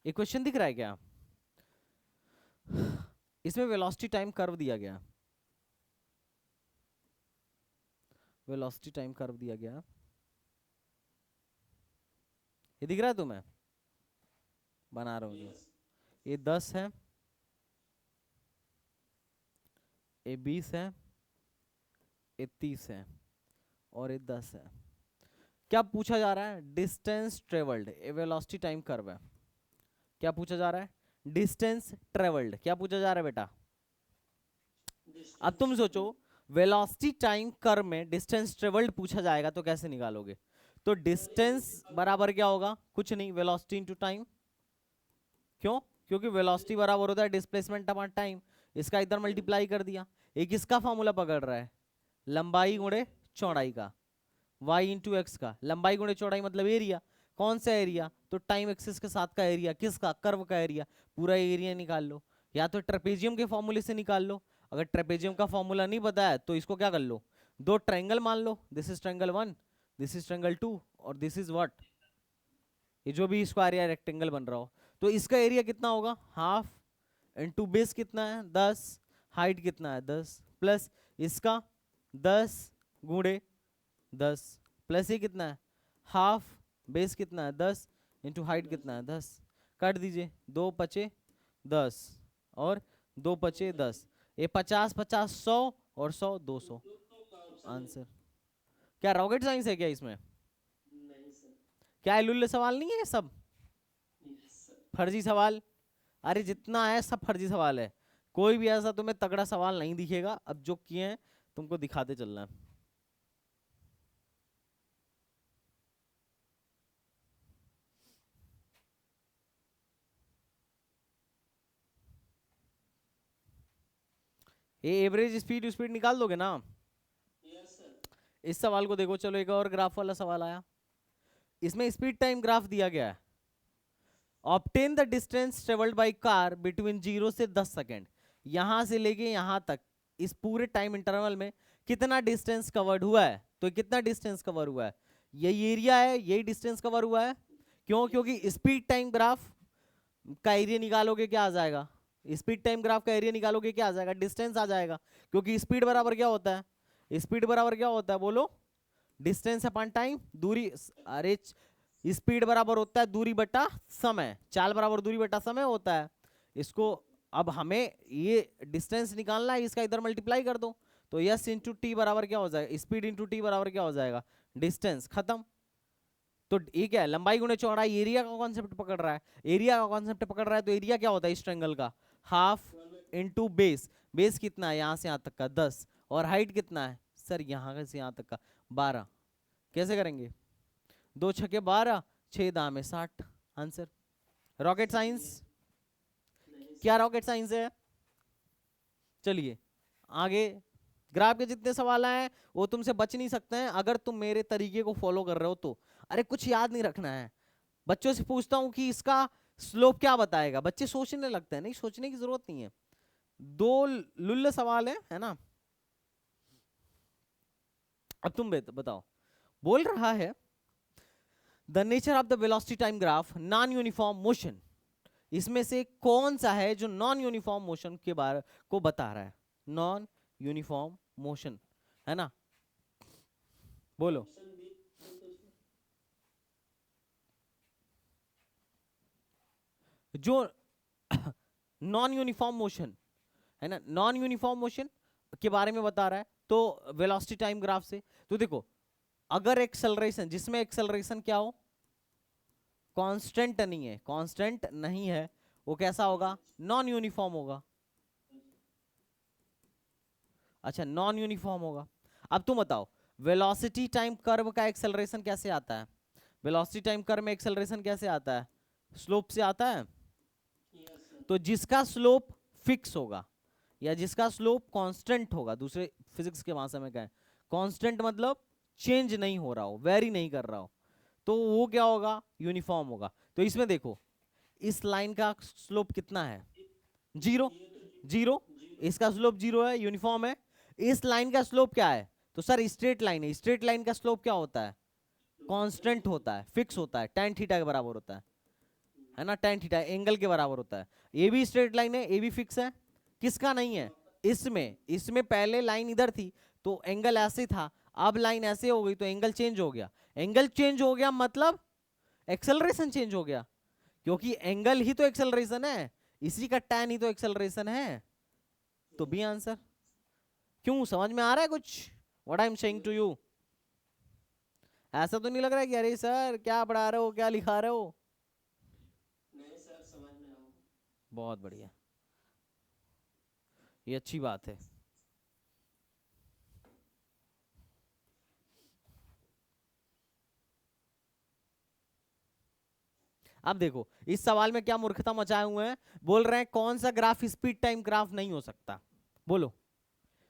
ये क्वेश्चन दिख रहा है क्या? इसमें वेलोसिटी टाइम कर्व दिया गया, वेलोसिटी टाइम कर्व दिया गया। ये दिख रहा है तुम्हें? बना रहा हूँ जो। यस। ये 10 है, ये 20 है, ये 30 है, और ये 10 है। क्या पूछा जा रहा है? Distance travelled. ये वेलोसिटी टाइम कर्व है। क्या पूछा जा रहा है? Distance travelled. क्या पूछा जा रहा है बेटा? अब तुम सोचो, वेलोसिटी टाइम कर्व में डिस्टेंस ट्रेवल्ड पूछा जाएगा तो कैसे निकालोगे? तो डिस्टेंस बराबर क्या होगा? कुछ नहीं, वेलोसिटी इनटू टाइम। क्यों? क्योंकि वेलोसिटी बराबर होता है डिस्प्लेसमेंट अपॉन टाइम। इसका इधर मल्टीप्लाई कर दिया। एक किसका फॉर्मूला पकड़ रहा है? लंबाई गुणे चौड़ाई का, y इंटू एक्स का। लंबाई गुणे चौड़ाई मतलब एरिया। कौन सा एरिया? तो टाइम एक्सिस के साथ का एरिया। किसका? कर्व का एरिया। पूरा एरिया निकाल लो, या तो ट्रेपेजियम के फॉर्मूले से निकाल लो। अगर ट्रेपेजियम का फॉर्मूला नहीं पता है तो इसको क्या कर लो, दो ट्रायंगल मान लो। This is triangle 1, this is triangle 2, और दिस इज व्हाट, ये जो भी स्क्वायर या रेक्टेंगल बन रहा हो। तो इसका एरिया कितना होगा? हाफ इंटू बेस कितना है? 10। हाइट कितना है 10 प्लस इसका 10 गुणे 10 प्लस ये कितना है हाफ, बेस कितना है 10 इंटू हाइट कितना है 10, काट दीजिए 2 पचे 10 और 2 पचे 10, ये 50 50 100 और 100 200 आंसर। क्या रॉकेट साइंस है क्या इसमें? नहीं सर। क्या लुल्ले सवाल नहीं है ये सब यस सर। फर्जी सवाल? अरे जितना है सब फर्जी सवाल है, कोई भी ऐसा तुम्हें तगड़ा सवाल नहीं दिखेगा। अब जो किए हैं तुमको दिखाते चलना है। ये एवरेज स्पीड स्पीड निकाल दोगे ना? Yes sir. इस सवाल को देखो, चलो एक और ग्राफ वाला सवाल आया। इसमें स्पीड टाइम ग्राफ दिया गया है। Obtain the distance travelled by car between 0 से 10 सेकेंड। यहां से लेके यहां तक इस पूरे टाइम इंटरवल में कितना डिस्टेंस कवर्ड हुआ है? तो कितना डिस्टेंस कवर हुआ है? यही एरिया है, यही डिस्टेंस कवर हुआ है। क्यों? क्योंकि स्पीड टाइम ग्राफ का एरिया निकालोगे क्या आ जाएगा? स्पीड टाइम ग्राफ का एरिया निकालोगे क्या आ जाएगा? डिस्टेंस आ जाएगा। क्योंकि स्पीड बराबर क्या होता है? स्पीड बराबर क्या होता है बोलो? डिस्टेंस अपॉन टाइम, दूरी। अरे स्पीड बराबर होता है दूरी बटा समय, चाल बराबर दूरी बटा समय होता है। इसको अब हमें ये डिस्टेंस निकालना है, इसका इधर मल्टीप्लाई कर दो तो यस इंटू टी बराबर क्या हो जाएगा? स्पीड इंटू टी बराबर क्या हो जाएगा? डिस्टेंस। खत्म। तो ये क्या है? लंबाई गुणे चौड़ाई, एरिया का कॉन्सेप्ट पकड़ रहा है। एरिया का कॉन्सेप्ट पकड़ रहा है तो एरिया क्या होता है इस ट्रायंगल का? Half into base. बेस कितना है यहां से यहां तक का 10 और हाइट कितना है सर यहां से यहां तक का 12। कैसे करेंगे? 2 छके 12, 6 दामे 60 आंसर। Rocket science? क्या रॉकेट साइंस है? चलिए आगे। ग्राफ के जितने सवाल आए वो तुमसे बच नहीं सकते हैं अगर तुम मेरे तरीके को फॉलो कर रहे हो तो। अरे कुछ याद नहीं रखना है। बच्चों से पूछता हूं कि इसका स्लोप क्या बताएगा, बच्चे सोचने लगते हैं। नहीं, सोचने की जरूरत नहीं है। 2 लुल्ले सवाल है ना? अब तुम बताओ। बोल रहा है the nature of the velocity time graph non uniform motion. इसमें से कौन सा है जो नॉन यूनिफॉर्म मोशन के बारे को बता रहा है? नॉन यूनिफॉर्म मोशन है ना? बोलो। जो नॉन यूनिफॉर्म मोशन है ना, नॉन यूनिफॉर्म मोशन के बारे में बता रहा है तो वेलोसिटी टाइम ग्राफ से। तो देखो, अगर एक्सेलरेशन, जिसमें एक्सेलरेशन क्या हो, कांस्टेंट नहीं है, कांस्टेंट नहीं है, वो कैसा होगा? नॉन यूनिफॉर्म होगा। अच्छा, नॉन यूनिफॉर्म होगा। अब तुम बताओ वेलोसिटी टाइम कर्व का एक्सेलरेशन कैसे आता है? वेलोसिटी टाइम कर्व में एक्सेलरेशन कैसे आता है? स्लोप से आता है। तो जिसका स्लोप फिक्स होगा या जिसका स्लोप कांस्टेंट होगा, दूसरे फिजिक्स के भाषा में क्या है? कांस्टेंट मतलब चेंज नहीं हो रहा हो, वेरी नहीं कर रहा हो, तो वो क्या होगा? यूनिफॉर्म होगा। तो इसमें देखो, इस लाइन का स्लोप कितना है? 0। 0, इसका स्लोप 0 है, यूनिफॉर्म है। इस लाइन का स्लोप क्या है? तो सर स्ट्रेट लाइन है, स्ट्रेट लाइन का स्लोप क्या होता है? कांस्टेंट होता है, फिक्स होता है, tan थीटा के बराबर होता है ना? tan थीटा एंगल के बराबर होता है। ये भी स्ट्रेट लाइन है, ये भी फिक्स है। किसका नहीं है? इसमें पहले लाइन इधर थी तो एंगल ऐसे था, अब लाइन ऐसे हो गई तो एंगल चेंज हो गया। एंगल चेंज हो गया मतलब एक्सेलरेशन चेंज हो गया, क्योंकि एंगल ही तो एक्सेलरेशन है, इसी का tan ही तो एक्सेलरेशन है। तो बी आंसर। क्यों, समझ में आ रहा है कुछ what I am saying to you? ऐसा तो नहीं लग रहा है कि अरे सर क्या पढ़ा रहे हो, क्या लिखा रहे हो? नहीं सर, समझ में आओ। बहुत बढ़िया, ये अच्छी बात है। अब देखो इस सवाल में क्या मूर्खता मचाए हुए हैं। बोल रहे हैं कौन सा ग्राफ स्पीड टाइम ग्राफ नहीं हो सकता? बोलो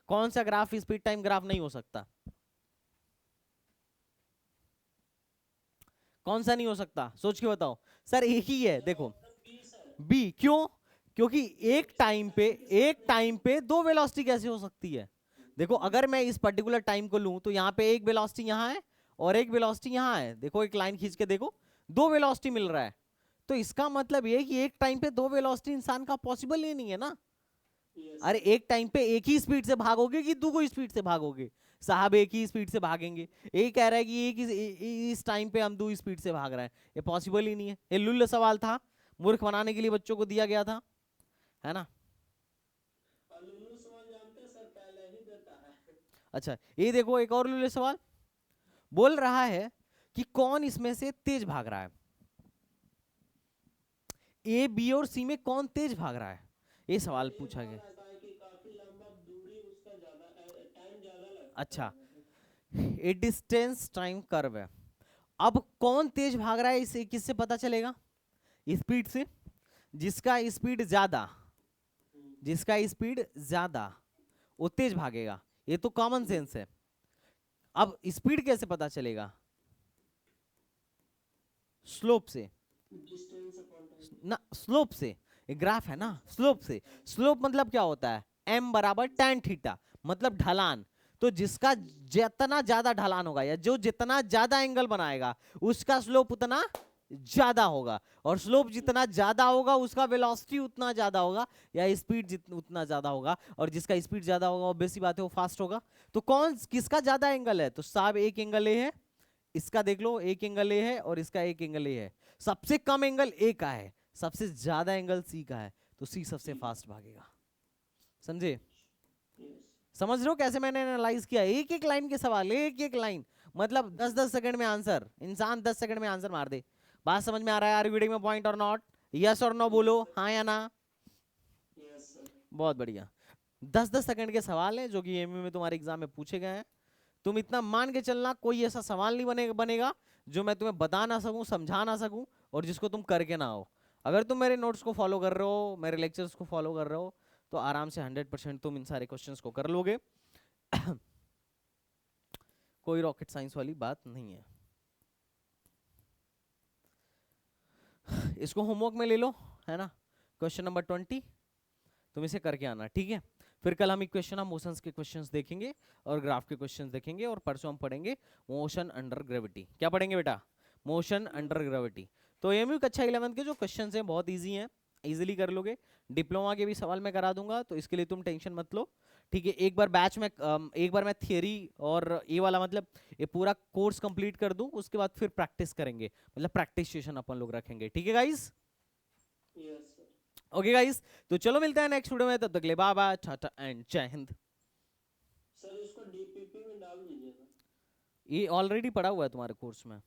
कौन सा ग्राफ स्पीड टाइम ग्राफ नहीं हो सकता? कौन सा नहीं हो सकता? सोच के बताओ। सर एक ही है, देखो बी। क्यों? क्योंकि एक टाइम पे 2 वेलोसिटी कैसे हो सकती है? देखो अगर मैं इस पर्टिकुलर टाइम को लूं तो यहाँ पे एक वेलोसिटी यहाँ है और एक वेलोसिटी यहाँ है। देखो एक लाइन खींच के देखो, 2 वेलोसिटी मिल रहा है। तो इसका मतलब ये कि एक टाइम पे 2 वेलोसिटी इंसान का पॉसिबल ही नहीं है ना। यस अरे एक टाइम पे एक ही स्पीड से भागोगे कि दो स्पीड से भागोगे? साहब एक ही स्पीड से भागेंगे। ये कह रहा है कि इस टाइम पे हम दो स्पीड से भाग रहे हैं, ये पॉसिबल ही नहीं है। ये लुल्ल सवाल था, मूर्ख बनाने के लिए बच्चों को दिया गया था, है ना। और लुल्लू सवाल जानते हैं सर, पहले ही देता है। अच्छा ये देखो एक और लुल्ल सवाल बोल रहा है कि कौन इसमें से तेज भाग रहा है। ए बी और सी में कौन तेज भाग रहा है, ये सवाल सर ये पूछा गया। बहुत ऐसा है कि काफी लंबा दूरी, उसका ज्यादा टाइम ज्यादा लगता अच्छा है। ए डिस्टेंस टाइम कर्व है। अब कौन तेज भाग रहा है इसे किससे पता चलेगा? स्पीड से। जिसका स्पीड ज्यादा, जिसका स्पीड ज्यादा वो तेज भागेगा, ये तो कॉमन सेंस है। अब स्पीड कैसे पता चलेगा? स्लोप से डिस्टेंस अपॉन टाइम। ना, स्लोप से। ये ग्राफ है ना, स्लोप से। स्लोप मतलब क्या होता है? m बराबर tan थीटा, मतलब ढलान। तो जिसका जितना ज्यादा ढलान होगा या जो जितना ज्यादा एंगल बनाएगा उसका स्लोप उतना ज्यादा होगा, और स्लोप जितना ज्यादा होगा उसका वेलोसिटी उतना ज्यादा होगा या स्पीड उतना ज्यादा होगा, और जिसका स्पीड ज्यादा होगा वो बेसी बात है वो फास्ट होगा। तो कौन किसका ज्यादा एंगल है? तो साहब एक एंगल ए है, इसका देख लो एक एंगल ए है और इसका एक एंगल ए है। सबसे कम एंगल ए का है, सबसे ज्यादा एंगल सी का है, तो सी सबसे फास्ट भागेगा। समझे? यस समझ रहे हो कैसे मैंने एनालाइज किया? एक एक लाइन के सवाल, एक एक लाइन, मतलब 10-10 सेकंड में आंसर। इंसान 10 सेकंड में आंसर मार दे। बात समझ में आ रहा है? आर रीडिंग में पॉइंट और नॉट? यस और नो बोलो, हाँ या ना। Yes sir. बहुत बढ़िया। 10-10 सेकंड के सवाल हैं जो कि एमयू में तुम्हारे एग्जाम में पूछे गए हैं। तुम इतना मान के चलना कोई ऐसा सवाल नहीं बनेगा जो मैं तुम्हें बता ना सकूं, समझा ना सकूं, और जिसको तुम करके ना हो। अगर तुम मेरे नोट्स को फॉलो कर रहे हो, मेरे लेक्चर्स को फॉलो कर रहे हो, तो आराम से 100% तुम इन सारे क्वेश्चंस को कर लोगे। कोई रॉकेट साइंस वाली बात नहीं है। इसको होमवर्क में ले लो, है ना। क्वेश्चन नंबर 20 तुम इसे करके आना, ठीक है। फिर कल हम इक्वेशन ऑफ मोशंस के क्वेश्चंस देखेंगे और ग्राफ के क्वेश्चंस देखेंगे, और परसों हम पढ़ेंगे मोशन अंडर ग्रेविटी। क्या पढ़ेंगे बेटा? Motion under gravity. तो एमयू कक्षा 11 के जो क्वेश्चंस हैं बहुत इजी हैं, इजीली कर लोगे। डिप्लोमा के भी सवाल मैं करा दूंगा, तो इसके लिए तुम टेंशन मत लो, ठीक है। एक बार बैच में एक बार मैं थियरी और ये वाला मतलब ये पूरा कोर्स कंप्लीट कर दूं, उसके बाद फिर प्रैक्टिस करेंगे, मतलब प्रैक्टिस सेशन अपन लोग रखेंगे, ठीक है guys. Yes sir. Okay guys, तो चलो मिलते हैं नेक्स्ट वीडियो में, तब तक के लिए बाय बाय, टाटा एंड जय हिंद। सर इसको डीपीपी में डाल दीजिएगा। ये ऑलरेडी पढ़ा हुआ है तुम्हारे कोर्स में।